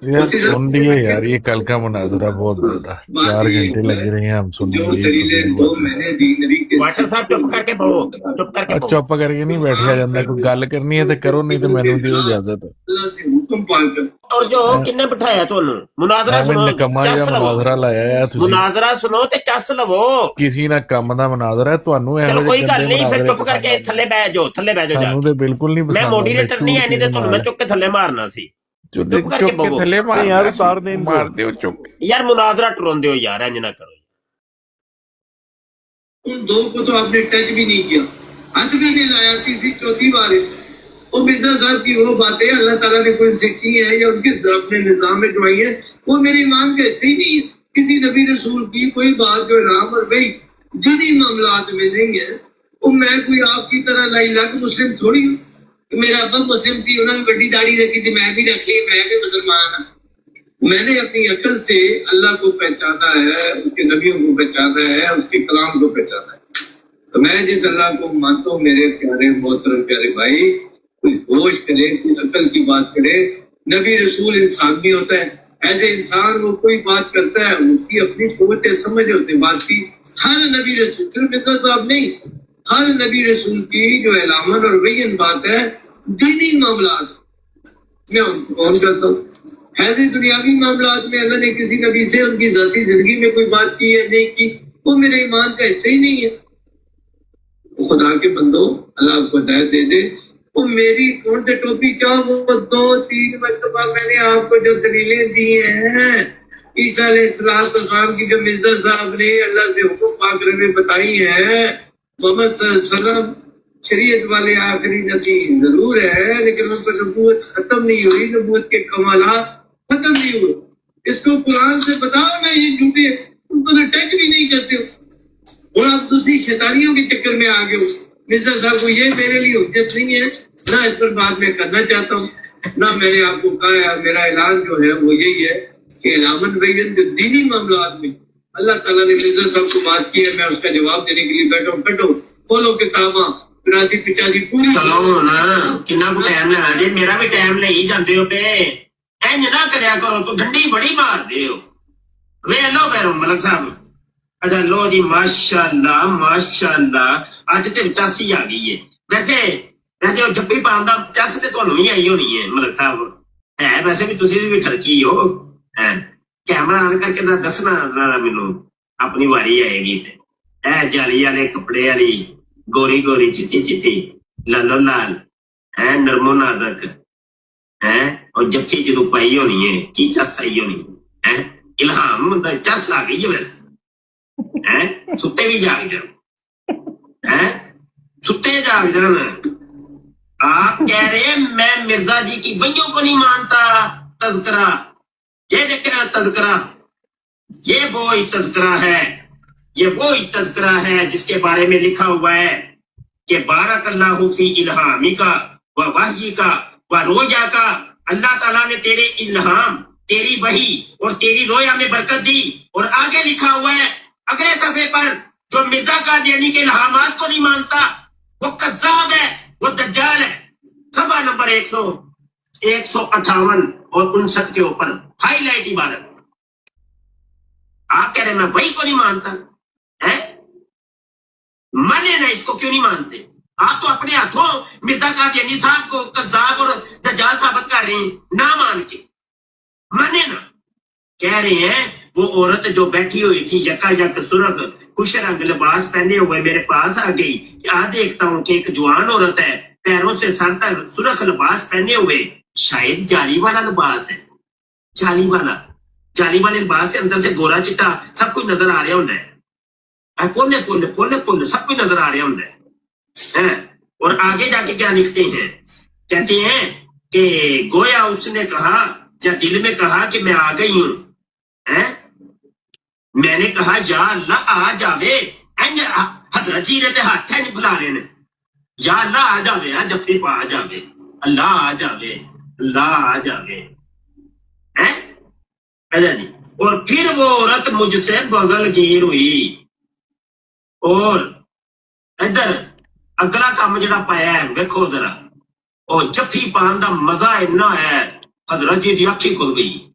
यार सुन लिए यार, ये कल का मुनाजरा बहुत ज्यादा, 4 घंटे लग रहे हैं हम सुन जो लिए। दलीलें 2 मैंने दी नबी के वाटर साहब चुप करके बहो, चुप करके बहो। चुप करके नहीं बैठा जाता, कोई गल करनी है तो करो, नहीं तो मैनू दियो इजाजत। अल्लाह से हुक्म पाकर और जो किन्ने बिठाया ਤੁਹਾਨੂੰ मुनाजरा ਐਵੇਂ सुनो, ਨਿਕੰਮਾ ਜਿਹਾ चस लवो, ਮੁਨਾਜ਼ਰਾ ਲਾਇਆ ਆ ਤੁਸੀਂ। मुनाजरा सुनो ਤੇ ਚੱਸ ਲਵੋ। ਕਿਸੇ ਨਾ ਕੰਮ ਦਾ ਮੁਨਾਜ਼ਰਾ ਹੈ, ਤੁਹਾਨੂੰ ਇਹੋ ਚਲੋ ਜਿਹੇ ਕੋਈ ਗੱਲ ਗੰਦੇ ਨਹੀਂ, ਫਿਰ ਮੁਨਾਜ਼ਰੇ ਚੁੱਪ ਕਰਕੇ ਪਸੰਦ ਥੱਲੇ ਬਹਿ ਜਾਓ, ਥੱਲੇ ਬਹਿ ਜਾਓ ਜਾ ਸਾਨੂੰ ਕੇ। ਤੇ ਬਿਲਕੁਲ ਨਹੀਂ ਮੈਂ ਪਸੰਦ। ਮੋਡੀਰੇਟਰ ਨਹੀਂ ਐ, ਨਹੀਂ ਤੇ ਤੁਹਾਨੂੰ ਮੈਂ ਚੁੱਕ ਕੇ ਥੱਲੇ ਮਾਰਨਾ ਸੀ। ਚੁੱਪ ਚੁੱਪ ਕਰਕੇ ਕੇ ਬਵੋ। ਥੱਲੇ ਮਾਰ ਯਾਰ, ਉਤਾਰ ਦੇਣ ਮਾਰ ਦਿਓ ਚੁੱਪ। ਯਾਰ मुनाजरा ਟੁਰੋਂਦੇ ਹੋ ਯਾਰ, ਇੰਜ ਨਾ ਕਰੋ। उन 2 को तो आपने टच भी नहीं किया, हाथ भी नहीं लाया। तीसरी चौथी बार वो मिर्जा साहब की वो बातें अल्लाह ताला ने कोई उनसे की है या उनके अपने निजाम में जो आई है, वो मेरे ईमान के ऐसे ही नहीं है। किसी नबी रसूल की कोई बात जो राम और भाई दीनी मामलात में नहीं है, वो मैं कोई आपकी तरह लाई लाख मुस्लिम थोड़ी हूँ। मेरा अब्बा मुस्लिम थी, उन्होंने बड़ी दाढ़ी रखी थी, मैं भी रख ली, मैं भी मुसलमान हूँ। मैंने अपनी अकल से अल्लाह को पहचाना है, उसके नबियों को पहचाना है, उसके कलाम को पहचाना है। तो मैं जिस अल्लाह को मानता हूँ, मेरे प्यारे मोहतरम प्यारे भाई, कोई होश करे, कोई अकल की बात करे। नबी रसूल इंसान भी होता है, ऐसे इंसान वो कोई बात करता है, उसकी अपनी सोच समझ होती है बात की। हर नबी रसूल, सिर्फ इतना साहब नहीं, हर नबी रसूल की जो एलामन और वही बात है, दीनी मामलात में उनको कौन करता हूँ। ऐसे दुनियावी मामलात में अल्लाह ने किसी नबी से उनकी जाती जिंदगी में कोई बात की है नहीं की, वो मेरे ईमान का हिस्सा ही नहीं है। खुदा के बंदो, अल्लाह आपको हिदायत दे दे। वो मेरी कौन से टोपी चाहो, वो 2-3 मरतबा मैंने आपको जो दलीलें दी हैं ईसा अलैहिस्सलाम की, जो मिर्जा साहब ने अल्लाह से हुक्म पाकर में बताई है, मोहम्मद सल्लल्लाहु अलैहि वसल्लम शरीयत वाले आखिरी नबी जरूर है, लेकिन उन पर नबूवत खत्म नहीं हुई, नबूवत के कमालात खत्म नहीं हुए। इसको कुरान से बताओ ना, ये झूठे उनको तो टच भी नहीं करते हो और आप दूसरी शैतानियों के चक्कर में आ गए हो। मिर्जा साहब को ये मेरे लिए उज्जत नहीं है, ना इस पर बात मैं करना चाहता हूँ, ना मैंने आपको कहा है। मेरा ऐलान जो है वो यही है कि इलामन बैन जो दीनी मामलात में अल्लाह ताला ने मिर्जा साहब को बात की है, मैं उसका जवाब देने के लिए बैठा हूँ। बैठो, खोलो किताबा 83-85 पूरी। ਚਲੋ ਨਾ ਕਿੰਨਾ ਕੁ ਟਾਈਮ ਲੈਣਾ ਜੇ, ਮੇਰਾ ਵੀ ਟਾਈਮ ਲਈ ਜਾਂਦੇ ਹੋ ਪਏ। ਇੰਜ ਨਾ ਕਰਿਆ ਕਰੋ, ਤੂੰ ਡੰਡੀ ਬੜੀ ਮਾਰਦੇ ਹੋ। ਵੇਖ ਲਓ ਫਿਰ ਮਲਕ ਸਾਹਿਬ। ਅੱਛਾ ਲੋ ਜੀ, ਮਾਸ਼ਾਅੱਲਾ ਮਾਸ਼ਾਅੱਲਾ, ਅੱਜ ਤੇ 85 ਆ ਗਈ ਏ। ਵੈਸੇ ਉਹ ਜੱਫੀ ਪਾਉਣ ਦਾ ਚੱਸ ਤੇ ਤੁਹਾਨੂੰ ਵੀ ਆਈ ਹੋਣੀ ਹੈ ਮਲਕ ਸਾਹਿਬ। ਹੈ ਵੈਸੇ ਵੀ ਤੁਸੀਂ ਵੀ ਠਰਕੀ ਹੋ। ਕੈਮਰਾ ਆਨ ਕਰਕੇ ਤਾਂ ਦੱਸਣਾ ਨਾ ਮੈਨੂੰ, ਆਪਣੀ ਵਾਰੀ ਆਏਗੀ ਤੇ। ਇਹ ਜਾਲੀ ਵਾਲੇ ਕੱਪੜੇ ਵਾਲੀ गोरी गोरी चिट्टी चिट्टी लालो लाल है, नरमो नाजक है, और जफ्फी जो पाई होनी है की चस आई होनी है। इल्हाम चस आ गई है वैसे है। सुते भी जाग जान है, सुते जाग जान। आप कह रहे मैं मिर्जा जी की वैयों को नहीं मानता। तज़किरा ये देखना, तज़किरा ये वो ही तज़किरा है, ये वो ही तज़किरा है जिसके बारे में लिखा हुआ है कि बारकल्लाहु फी इल्हामी का व वही का व रोया का। अल्लाह ताला ने तेरे इल्हाम, तेरी वही और तेरी रोया में बरकत दी। और आगे लिखा हुआ है अगले सफे पर, जो मिर्जा कादियानी के इल्हामात को नहीं मानता वो कज़्ज़ाब है, वो दज्जाल है। सफा नंबर 158 और 59 के ऊपर हाईलाइट इबारत। आप कह रहे मैं वही को नहीं मानता है, माने ना, इसको क्यों नहीं मानते? आप तो अपने हाथों मिर्जा कादियानी साहब को कज़्ज़ाब और दज्जाल साबित कर रहे हैं, ना मान के। माने ना, कह रहे हैं वो औरत जो बैठी हुई थी यकायक सुरख कुश रंग लिबास पहने हुए मेरे पास आ गई। आज देखता हूं कि एक जवान औरत है, पैरों से सर तक सुरख लिबास पहने हुए, शायद जाली वाला लिबास है, जाली वाले लिबास से अंदर से गोरा चिट्टा सब कुछ नजर आ रहा होता है, कोने कोने कोने कोने सब कुछ नजर आ रहा होता है। और आगे जाके क्या लिखते हैं, कहते हैं कि गोया उसने कहा या दिल में कहा कि मैं आ गई हूं, मैंने कहा या अल्लाह आ जावे, हजरत जी ने हाथ है बुला लेने, या अल्लाह आ जावे, जफ्फी पा आ जावे, अल्लाह आ जावे, अल्लाह आ जावे, जी। और फिर वो औरत मुझसे बगल गिर हुई, और इधर अगला काम जड़ा पाया है वेखो जरा, और जफ्फी पान का मजा इन्ना है, हजरत जी की अखी खुल गई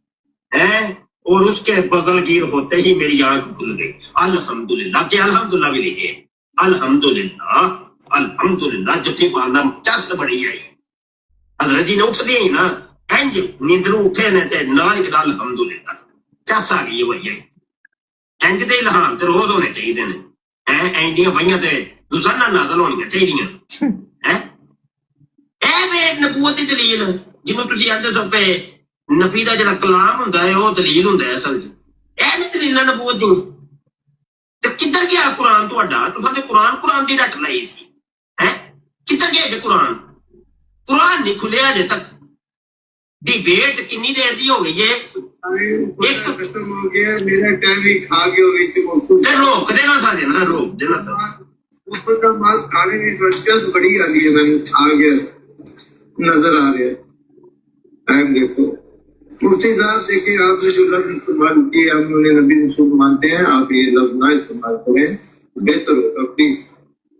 है, और उसके बगल गिर होते ही मेरी आंख खुल गई। अल्हम्दुलिल्लाह के अल्हम्दुलिल्लाह भी लिखे, अल्हम्दुलिल्लाह अल्हम्दुलिल्लाह, जफ्फी पान का चस बड़ी आई। हजरत जी ने उठते ही ना इंज नींदरू उठे ने ते नाल एक अल्हम्दुलिल्लाह चस आ गई वही आई। इंज दे इल्हाम ते रोज होने चाहिए ने, इंज दी वहियां ते रोजाना नाज़िल होनी चाहिए हैं। ए वे नबूवत दी दलील जिन्हों तुसीं आंदे सो पे नबी दा जिहड़ा कलाम हुंदा है वो दलील हुंदा है, असल च ए नहीं दलीलां नबूवत दी। ते किधर गया कुरान तुहाडा? तुसां ते कुरान दी रट लाई सी, हैं किधर गया जे कुरान नहीं खुलिया अजे तक। डिबेट कितनी देर दी हो गई है, खत्म हो गया, मेरा टाइम ही खा गया, ते रोक देना सा देना, रोक देना सा। ऊपर का माल खाने की दिलचस्प बड़ी आ गई है, मैंने खा गया नजर आ रहा है। टाइम देखो मुफ्ती साहब, देखिए आपने जो लफ्ज इस्तेमाल किए, हम उन्हें नबी रसूल मानते हैं, आप ये लफ्ज ना इस्तेमाल करें, बेहतर होगा प्लीज।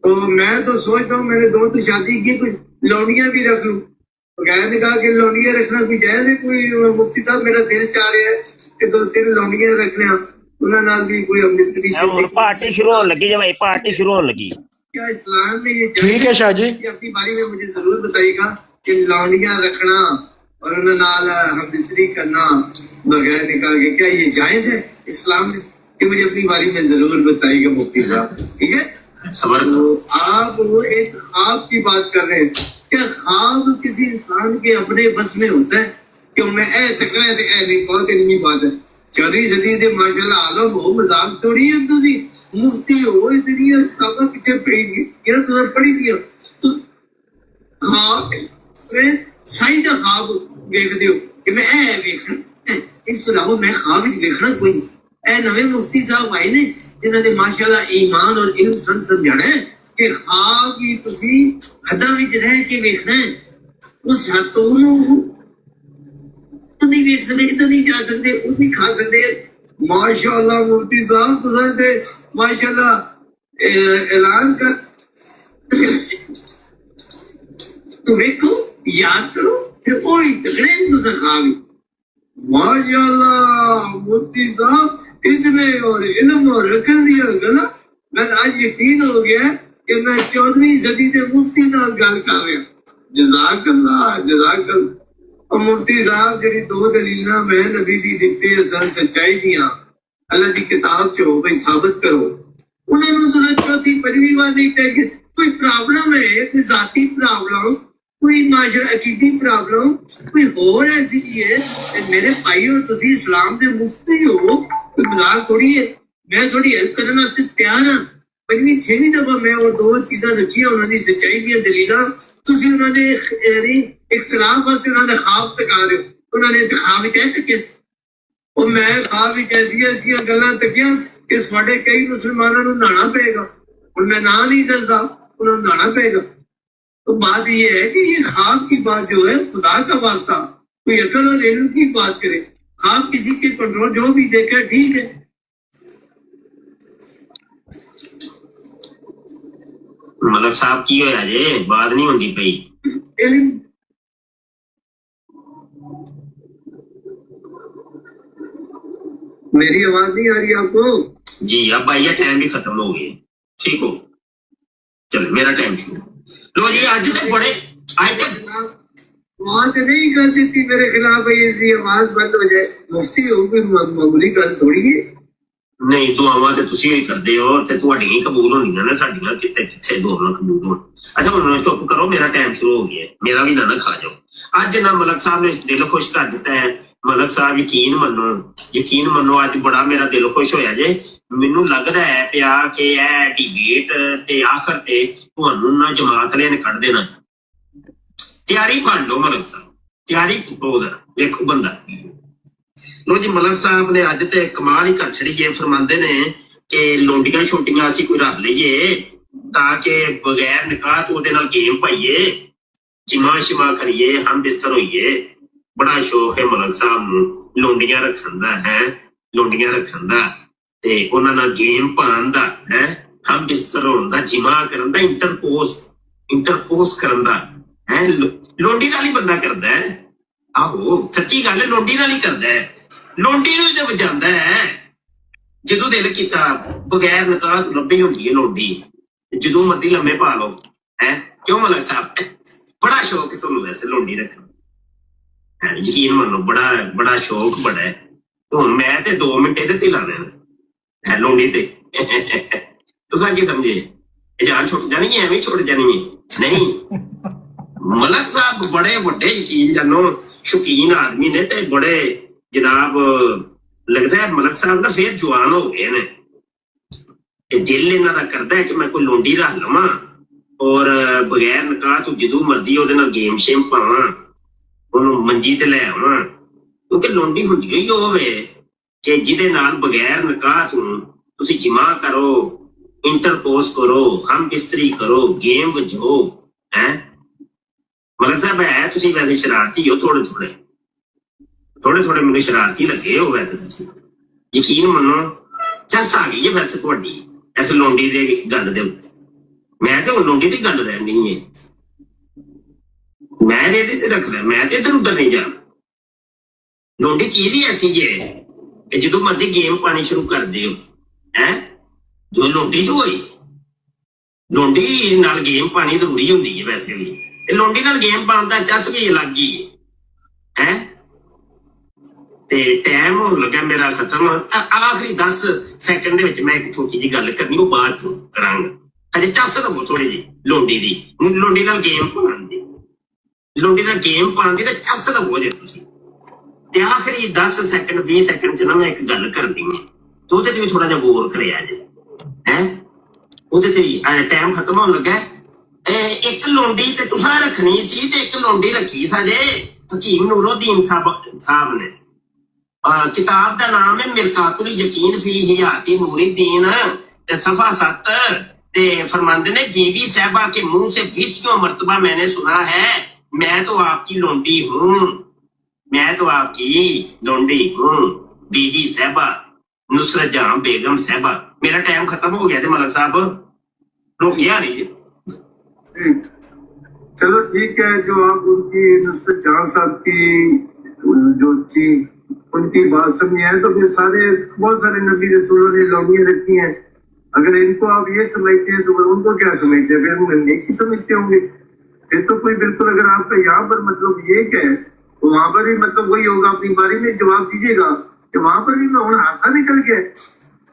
तो मैं तो सोचता हूँ मैंने दो तो शादी की, कुछ लौंडियां भी रख लूं। गैर ने कहा कि लौंडियां रखना कोई जायज है? कोई मुफ्ती साहब मेरा दिल चाह रहा है कि 2-3 लौंडियां रख लें, उन्होंने नाल भी कोई अमृतसरी पार्टी शुरू होने लगी, जब पार्टी शुरू होने लगी। क्या इस्लाम में ये ठीक है शाह जी, अपनी बारी में मुझे जरूर बताइएगा कि लौंडियां रखना और उन्हें नाल हमबिस्तरी करना बगैर निकाल के, क्या ये जायज है इस्लाम में? कि मुझे अपनी बारी में जरूर बताइएगा मुफ्ती साहब, ठीक है? तो आप वो एक ख्वाब की बात कर रहे हैं, क्या ख्वाब किसी इंसान के अपने बस में होता है कि मैं ए तकड़ा है ए नहीं, बहुत इतनी बात है। 14वीं सदी से माशाल्लाह आलम हो, मजाक थोड़ी है, तुझी मुफ्ती हो, इतनी किताबा पीछे पढ़ी दिया तो ख्वाब में साई का ख्वाब देख दियो कि मैं ए देखना, इस अलावा मैं ख्वाब देखना कोई ए नवे मुफ्ती साहब आए ने जिन्होंने माशाल्लाह ईमान और इल्म समझाना है कि ख्वाब भी तुसी हदां विच रह के देखना है, उस हदों नहीं देख सकते, इधर नहीं जा सकते, उधर नहीं खा सकते। माशाल्लाह मुफ्ती साहब तुसां ते माशाल्लाह ऐलान कर, तो देखो याद करो फिर वही तगड़े तुसां खावी। माशाल्लाह मुफ्ती साहब इतने और इल्म और अकल दिया गला, मैं आज यकीन हो गया कि मैं 14वीं सदी के मुफ्ती नाल गल कर रहा। जज़ाकल्लाह जज़ाकल्लाह। और मुफ्ती साहब जी 2 दलीलां मैं नबी दी दित्ते असल सच्चाई दियां अल्लाह दी किताब च हो भाई साबित करो, उन्होंने तो 4थी 5वीं बार नहीं कहे कोई प्रॉब्लम है, कोई जाती प्रॉब्लम, कोई माशरा अकीदी प्रॉब्लम, कोई होर ऐसी है। मेरे भाईओ तुसी इस्लाम दे मुफ्ती हो, कोई मजाक थोड़ी है। मैं थोड़ी हेल्प करने वास्ते तैयार हाँ। 5वीं 6वीं दफा मैं वो 2 चीज़ां रखियां, उन्होंने सच्चाई दी दलीलां, तुसी उन्होंने इख्तिलाफ वास्ते उन्होंने ख्वाब तका रहे हो, उन्होंने ख्वाब विच तके और मैं ख्वाब विच ऐसी गल्लां तकियां कि साडे कई मुसलमानों को नहाना पेगा। हुण मैं ना नहीं दसदा, उन्होंने नहाना पेगा। तो बात ये है कि ये ख्वाब की बात जो है खुदा का वास्ता कोई अकल और इल्म की बात करे, ख्वाब किसी के कंट्रोल जो भी देखे ठीक है। मतलब साहब की होया जे बात नहीं होंदी पई, इल्म मेरी आवाज नहीं आ रही आपको? जी अब भैया टाइम भी खत्म हो गया, ठीक हो? चलो मेरा टाइम शुरू। लो जी आज तो बड़े आज तक आवाज नहीं कर देती मेरे खिलाफ भाई, ऐसी आवाज बंद हो जाए। मुफ्ती हो कोई मामूली गल थोड़ी है। नहीं दुआवां ते तुसीं ही करदे हो ते तुहाडियां ही कबूल होंदियां ने, साडियां किते किथे दुआवां कबूल होण। अच्छा हुण चुप करो, मेरा टाइम शुरू हो गया, मेरा भी ना खा जाओ। अज ना मलक साहब ने दिल खुश कर दिता है। मलक साहब यकीन मनो अज बड़ा मेरा दिल खुश होया जे। मैनू लगदा है पिया कि यह डिबेट ते आखिर ते तुहानू ना जमात वाले ने कढ देना। तैयारी फड़ लो मलक साहब, तैयारी देखो बंदा। लो जी मलक साहब ने अज ते कमाल ही कर छड़ी है। फरमांदे ने कि लोंडियां छोटियां असीं कोई रख लईए ताकि बगैर निकाह तो ओहदे नाल गेम पाइए, जिमा शिमा करिए, हम बिस्तर होइए। बड़ा शौक है मलक साहब नूं लोंडियां रखण दा है, लोंडियां रखण दा ते उन्हां नाल गेम पाउण दा है, हम बिस्तर होण दा, जिमा करन दा, इंटरकोर्स करन दा है। लोंडी नाल ही बंदा करदा है। आहो सच्ची गल है, लोंडी नाल ही करदा है। लोंडी नूं ते वजांदा है ਜਦੋਂ ਦਿਲ ਕੀਤਾ। बगैर निकाह तो ਲੱਭੀ ਹੁੰਦੀ ਹੈ ਲੋਂਡੀ, ਜਦੋਂ ਮਰਦੀ ਲੰਮੇ ਪਾ ਲਓ ਹੈ। ਕਿਉਂ ਮਲਕ ਸਾਹਿਬ ਬੜਾ ਸ਼ੌਕ ਹੈ ਤੁਹਾਨੂੰ ਵੈਸੇ ਲੋਂਡੀ ਰੱਖਣ ਦਾ, ਯਕੀਨ ਮੰਨੋ ਬੜਾ ਸ਼ੌਕ ਬੜਾ ਹੈ। ਹੁਣ ਮੈਂ ਤੇ 2 ਮਿੰਟ ਇਹਦੇ ਤੇ ਲਾ ਦੇਣਾ ਹੈ ਲੋਂਡੀ ਤੇ। ਤੁਸੀਂ ਕੀ ਸਮਝੇ ਇਹ ਜਾਨ ਛੁੱਟ ਜਾਣੀ ਹੈ, ਐਵੇਂ ਛੁੱਟ ਜਾਣੀ ਹੈ? ਨਹੀਂ ਮਲਕ ਸਾਹਿਬ ਬੜੇ ਵੱਡੇ ਯਕੀਨ ਜਾਨੋ ਸ਼ੌਕੀਨ ਆਦਮੀ ਨੇ ਤੇ ਬੜੇ जनाब लगता है मलक साहब ना फिर जवान हो गए ने। दिल इन्हां दा करदा है कि मैं कोई लोंडी रख लवां और बगैर निकाह तो जदों मर्जी ओहदे नाल गेम शेम पावां, ओनू मंजी ते ले आवां। क्योंकि लोंडी हुंदी ही होवे कि जिहदे नाल बगैर निकाह तो तुसीं जिमा करो, इंटरकोर्स करो, हम बिस्तरी करो, गेम वजो है। मलक साहब है तुसीं वैसे शरारती हो, थोड़े मैंने शरारती लगे हो वैसे। तुसीं यकीन मनो चस आ गई है वैसे तुहाडी इस लोंडी दे गल दे उत्ते। मैं ते हुण लोंडी दी गल रहनी है, मैं इहदे ते रखना, मैं ते इधर उधर नहीं जाना। लोंडी चीज ही ऐसी है कि जदों मर्जी गेम पानी शुरू कर दिओ है। जो लोंडी जो होई लोंडी नाल गेम पानी जरूरी हुंदी है वैसे भी, लोंडी नाल गेम पाउण दा चस भी अलग ही है। ते टाइम होण लगा मेरा खत्म। आखिरी 10 सैकंड दे विच मैं एक छोटी जी गल करनी, वो बाद चों करांगा। अजे चस लवो थोड़ी जी लोंडी दी, लोंडी नाल गेम पाउण दी, लोंडी नाल गेम पाउण दी ते चस लवो जे तुसीं। ते आखिरी 10 सैकंड 20 सैकंड च ना मैं एक गल करनी है, ते ओहदे ते भी थोड़ा जिहा गौर करिया जे है। ओहदे ते टाइम खत्म होण लगा। एक लोंडी ते तुसां रखनी सी ते एक लोंडी रखी साजे हकीम नूरुद्दीन साहब ने। किताब का नाम है मिरकातुल यकीन फी हयाती नूरुद्दीन ते सफा 70 ते फरमाते ने बीवी साहबा के मुंह से 20 मरतबा मैंने सुना है मैं तो आपकी लोंडी हूँ, मैं तो आपकी लोंडी हूँ। बीवी साहबा नुसरत जहां बेगम साहबा। मेरा टाइम खत्म हो गया थे मलक साहब, रोकिया नहीं। चलो ठीक है, जो आप उनकी नुसरत जहां साहब की जो थी उनकी बात समझे हैं, तो फिर बहुत सारे नबी रसूलों ने लौंडियां रखी हैं। अगर इनको आप ये समझते हैं तो फिर उनको क्या समझते हैं? फिर हम नेकी समझते होंगे। फिर तो कोई बिल्कुल, अगर आपका यहाँ पर मतलब ये क्या है तो वहां पर भी मतलब वही होगा। अपनी बारी में जवाब दीजिएगा कि वहां पर भी मैं हूँ हादसा निकल गया,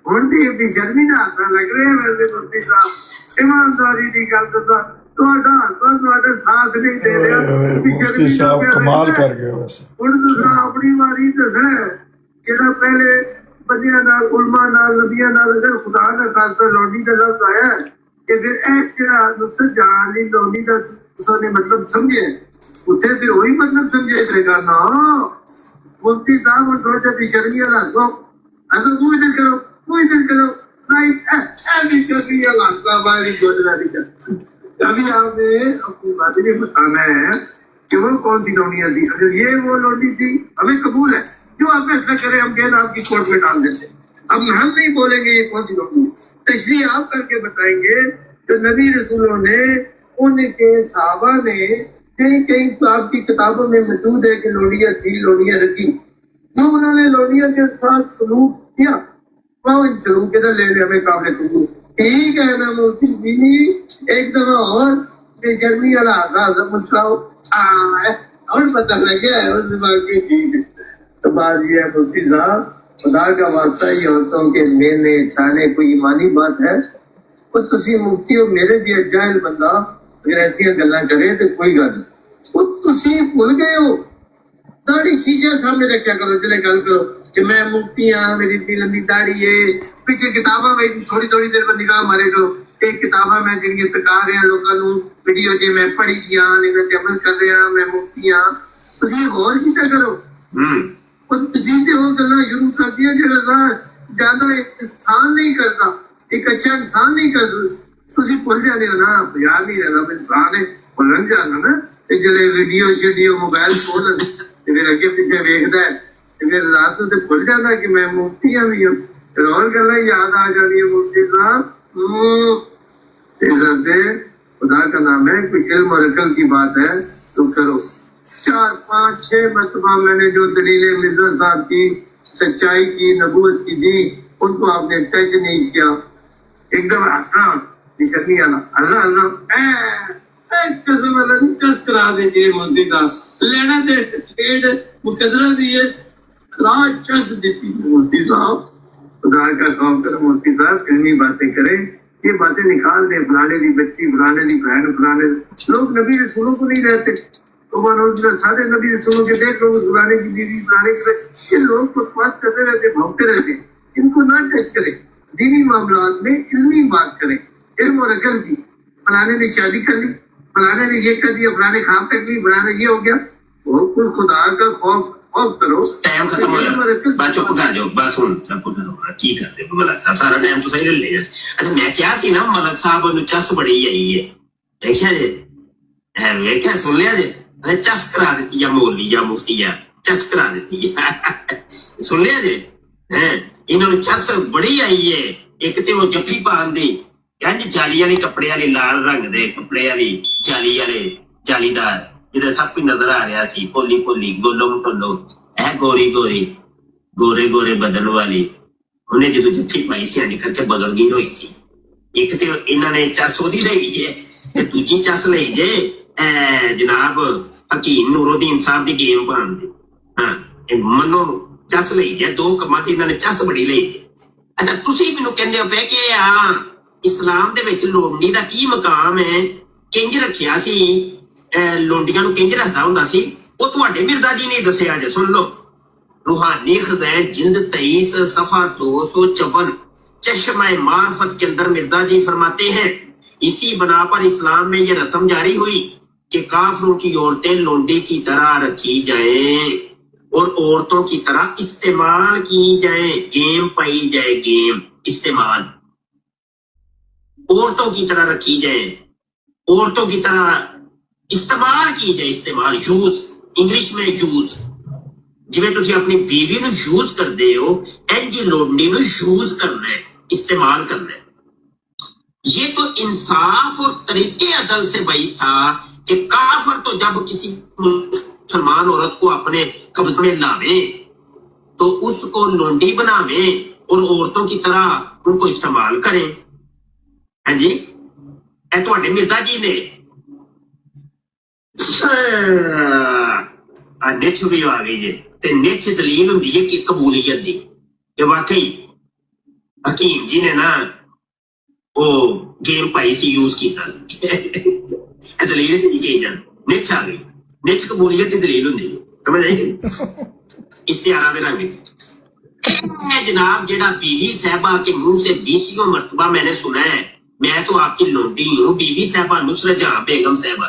हूँ भी बेशर्मी का हादसा लग रहे हैं। वैसे मुफ्ती साहब ईमानदारी की गल करता साथ नहीं दे रहा, कमाल कर गए वैसे। अपनी बारी दसना जेड़ा पहले बंदियां नाल उलमा नाल नबियां नाल अगर खुदा दा खासा लौंडी दा लफ्ज आया कि फिर जेड़ा नुसरत जहां दी लौंडी दा तुसां ने मतलब समझे उत्थे फिर वही मतलब समझे जाएगा ना। मुफ्ती साहब और थोड़ा सा बेशर्मी वाला तो ऐसा कोई इधर करो राइट भी कभी अल्लाह वाली गुड अभी आपने अपनी बातें में बताना है कि वो कौन सी लौंडियां थी। अगर ये वो लौंडी थी हमें कबूल है, जो आप फैसला करें हम कहना आपकी कोर्ट में डाल देते। अब हम नहीं बोलेंगे ये कौन सी लौंडी, तशरीह आप करके बताएंगे। तो नबी रसूलों ने उनके सहाबा ने कई आपकी किताबों में मौजूद है कि लौंडियां थी, लौंडियां रखी। जो उन्होंने लौंडियां के साथ सलूक या इन सलूक के ले ले हमें काबिल कबूल ठीक है ना मुफ्ती जी एक दफा और बेशर्मी वाला आसास मुस्कुराओ और पता लग गया है उस बाकी तो बात ये है मुफ्ती साहब खुदा का वास्ता ये औरतों के लेने छाने कोई ईमानी बात है वो तुसी मुफ्ती हो मेरे दिए जाहिल बंदा अगर ऐसी गल्ला करे तो कोई गल नहीं वो तुसी भूल गए हो दाढ़ी शीशे सामने रखा करो जिले गल करो कि मैं मुफ्ती हाँ मेरी इतनी लंबी दाढ़ी है पीछे किताबा में थोड़ी थोड़ी देर पर निगाह मारे करो एक किताबा में जिन्हें तका रहे हैं लोगों वीडियो जे मैं पढ़ी दिया अमल कर रहे हैं मैं मुफ्ती हाँ तुसी गौर किया करो सीधे हो गल्ला शुरू कर दिया जो ज्यादा इंसान नहीं करता एक अच्छा इंसान नहीं कर तुसी भूल जाते हो ना याद नहीं रहना इंसान है भुलन जाना ना जले वीडियो शीडियो मोबाइल खोल फिर अगे पीछे वेखदा है फिर रात को भूल जाता कि मैं मुफ्ती हाँ भी हूँ फिर और गल्ला याद आ जानी है मुफ्ती साहब खुदा का नाम है कोई इल्म और अकल की बात है तो करो 4 5 6 मरतबा मैंने जो दलीलें मिर्जा साहब की सच्चाई की नबूवत की दी उनको आपने टच नहीं किया एकदम हंसना निशनी आना अल्लाह अल्लाह कसम अल्लाह चस करा दीजिए मुफ्ती साहब लेना दे खेड मुकदरा दिए रात चस देती मुफ्ती साहब खुदा का काम करो मुफ्ती साहब इल्मी बातें करें ये बातें निकाल दे फलाने दी बच्ची फलाने दी बहन फलाने लोग नबी रसूलों को नहीं रहते तो सारे नबी रसूलों के देख लो फलाने की बीवी फलाने की ये लोग तो पास करते रहते भौंकते रहते इनको ना टच करें दीनी मामलात में इल्मी बात करें इल्म और अकल की फलाने ने शादी कर ली फलाने ने ये कर दिया फलाने खाम कर ली फलाने ये हो गया वो कुल खुदा का खौफ करो टाइम खत्म हो गया बस चुप कर जाओ बस हुन चुप करो की करते हो मलक साहब सारा टाइम तो सही ले लिया अच्छा मैं क्या सी ना मलक साहब नु चस बड़ी आई है देखिया जे मैं क्या सुन लिया जे अरे चस करा देती है मौलवी या मुफ्ती या चस करा देती है सुन लिया जे हैं इन्होंने चस बड़ी आई है एक ते वो जफ्फी पान दी यानी जाली वाले कपड़े वाले लाल रंग दे कपड़े वाली जाली वाले जालीदार जिधर सब कुछ नजर आ रहा सी पोली पोली गोलो टोलो है गोरी गोरी गोरे गोरे बदन वाली उन्हें जो जफ्फी पाई सी निकल के बगल गिर हुई सी एक तो इन्होंने चस ओदी लई है ते दूजी चस लई जे जनाब हकीम नूरुद्दीन साहब दी गेम पान दी हाँ मनो चस लई जे दो कमां ते इन्होंने चस बड़ी लई जे अच्छा तुसी मैनू कहंदे हो पे कि हाँ इस्लाम दे विच लोंडी दा की मकाम है किंज रखिया सी लोंडियां नू किंज रखदा हुंदा सी वो तुहाडे मिर्जा जी ने दस्सिया जे सुन लो रूहानी खज़ैन जिल्द 23 सफा 254 चश्मा मार्फत के अंदर मिर्जा जी फरमाते हैं इसी बना पर इस्लाम में ये रस्म जारी हुई कि काफिरों की औरतें लोंडे की तरह रखी जाएं और औरतों की तरह इस्तेमाल की जाए गेम पाई जाए गेम इस्तेमाल औरतों की तरह रखी जाए औरतों की तरह इस्तेमाल की जाए इस्तेमाल यूज इंग्लिश में यूज जिवें तुसी अपनी बीवी नु यूज करदे हो इंज लोंडी नु यूज करना है इस्तेमाल करना है ये तो इंसाफ और तरीके अदल से वही था कि काफिर तो जब किसी मुसलमान औरत को अपने कब्ज में लावे तो उसको लोंडी बनावे और औरतों की तरह उनको इस्तेमाल करें हाँ जी ए तुहाडे मिर्जा जी ने निच भी आ गई जे ते निच दलील हुंदी है कि कबूलियत दी कि वाकई हकीम जी ने ना वो गेम पाई सी यूज कीता दलील सी कही जान निच आ गई निच कबूलियत दी दलील हुंदी समझ आई इस्तिहारा दे रंग जनाब जेड़ा बीवी साहबा के मुंह से 20 मरतबा मैंने सुना है मैं तो आपकी लोंडी हूँ बीवी साहबा नुसरत जहां बेगम साहबा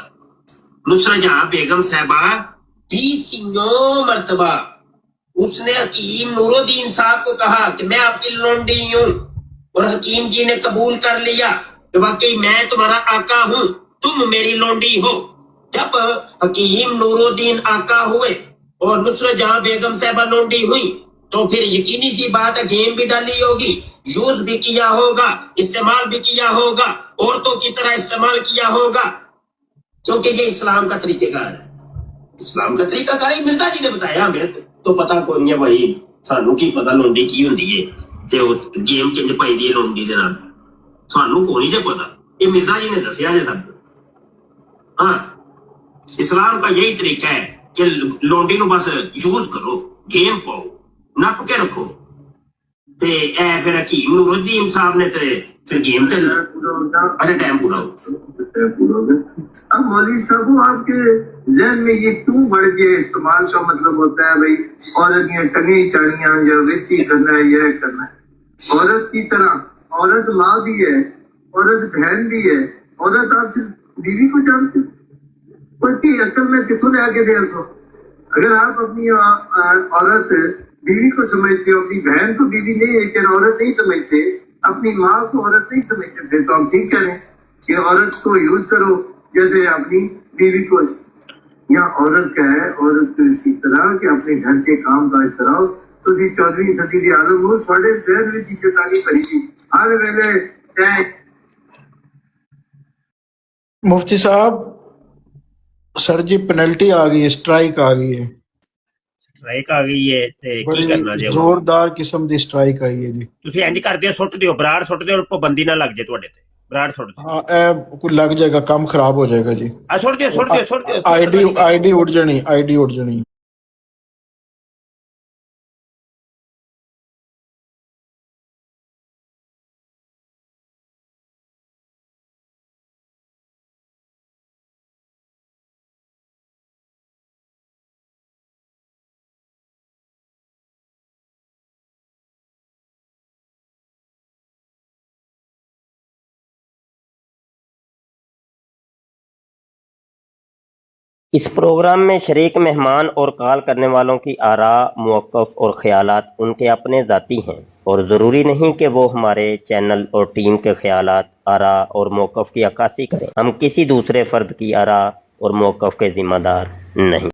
नुसरत जहां बेगम साहबा 20 मरतबा उसने हकीम नूरुद्दीन साहब को कहा कि मैं आपकी लोंडी हूँ और हकीम जी ने कबूल कर लिया कि वाकई मैं तुम्हारा आका हूँ तुम मेरी लोंडी हो जब हकीम नूरुद्दीन आका हुए और नुसरत जहां बेगम साहबा लोंडी हुई तो फिर यकीनी सी बात है गेम भी डाली होगी यूज भी किया होगा इस्तेमाल भी किया होगा औरतों की तरह इस्तेमाल किया होगा क्योंकि ये इस्लाम का तरीकेकार है इस्लाम का तरीकाकार मिर्जा जी ने बताया हमें तो पता कोई नहीं है वही ਸਾਨੂੰ ਕੀ ਪਤਾ ਲੋਂਡੀ ਕੀ ਹੁੰਦੀ ਏ ਤੇ ਉਹ ਗੇਮ ਕਿੰਜ ਪਾਈਦੀ ਏ ਲੋਂਡੀ ਦੇ ਨਾਲ, ਤੁਹਾਨੂੰ ਕੋਈ ਨਹੀਂ ਜੇ ਪਤਾ, ਇਹ ਮਿਰਜ਼ਾ ਜੀ ने दसिया जे सब। हाँ, इस्लाम का यही तरीका है कि लोंडी ਨੂੰ बस यूज करो, गेम पाओ, नप के रखो। ਤੇ ਇਹ ਫਿਰ ਹਕੀਮ ਨੂਰੁद्दीन साहब ने ਤੇ फिर गेम ਤੇ अच्छा टाइम पूरा हो गया। अब मौलवी साहब वो आपके जहन में ये क्यों बढ़ गया? इस्तेमाल का मतलब होता है भाई औरत ये टंगी चढ़ियां या वित्ती करना है, यह करना है। औरत की तरह औरत माँ भी है, औरत बहन भी है, औरत आप सिर्फ बीवी को जानते हो, उसकी अक्ल में कितों ले आके दे उसको? अगर आप अपनी औरत बीवी को समझते हो, अपनी बहन को बीवी नहीं है, औरत नहीं समझते, अपनी माँ को औरत नहीं समझते, फिर तो हम ठीक करें कि औरत को यूज करो जैसे अपनी बीवी को। यहाँ औरत का है, औरत की तरह कि अपने घर के काम काज कराओ। तो 14वीं सदी की आदम हो थोड़े जहन में शैतानी भरी थी हर वेले चाहे। मुफ्ती साहब सर जी पेनल्टी आ गई है, स्ट्राइक आ गई है, ਸਟ੍ਰਾਈਕ ਆ ਗਈ ਏ ਤੇ ਕੀ ਕਰਨਾ बड़ी ਜੇ? जोरदार किस्म की स्ट्राइक आई है जी। ਤੁਸੀਂ ਇੰਜ ਕਰਦੇ ਹੋ, ਸੁੱਟ ਦਿਓ, ਬਰਾੜ ਸੁੱਟ ਦਿਓ, ਪਾਬੰਦੀ ਨਾ ਲੱਗ ਜੇ ਤੁਹਾਡੇ ਤੇ, ਬਰਾੜ ਸੁੱਟ ਦਿਓ। हाँ ए कोई लग जाएगा, काम खराब हो जाएगा जी। ਆ ਸੁੱਟ ਦਿਓ, ਸੁੱਟ ਦਿਓ, ਸੁੱਟ ਦਿਓ। आईडी उड़ जानी, आईडी उड़ जानी। इस प्रोग्राम में शरीक मेहमान और कॉल करने वालों की आरा, मौक़िफ़ और ख़यालात उनके अपने ज़ाती हैं और ज़रूरी नहीं कि वो हमारे चैनल और टीम के ख़यालात, आरा और मौक़िफ़ की अक्कासी करें। हम किसी दूसरे फ़र्द की आरा और मौक़िफ़ के ज़िम्मेदार नहीं।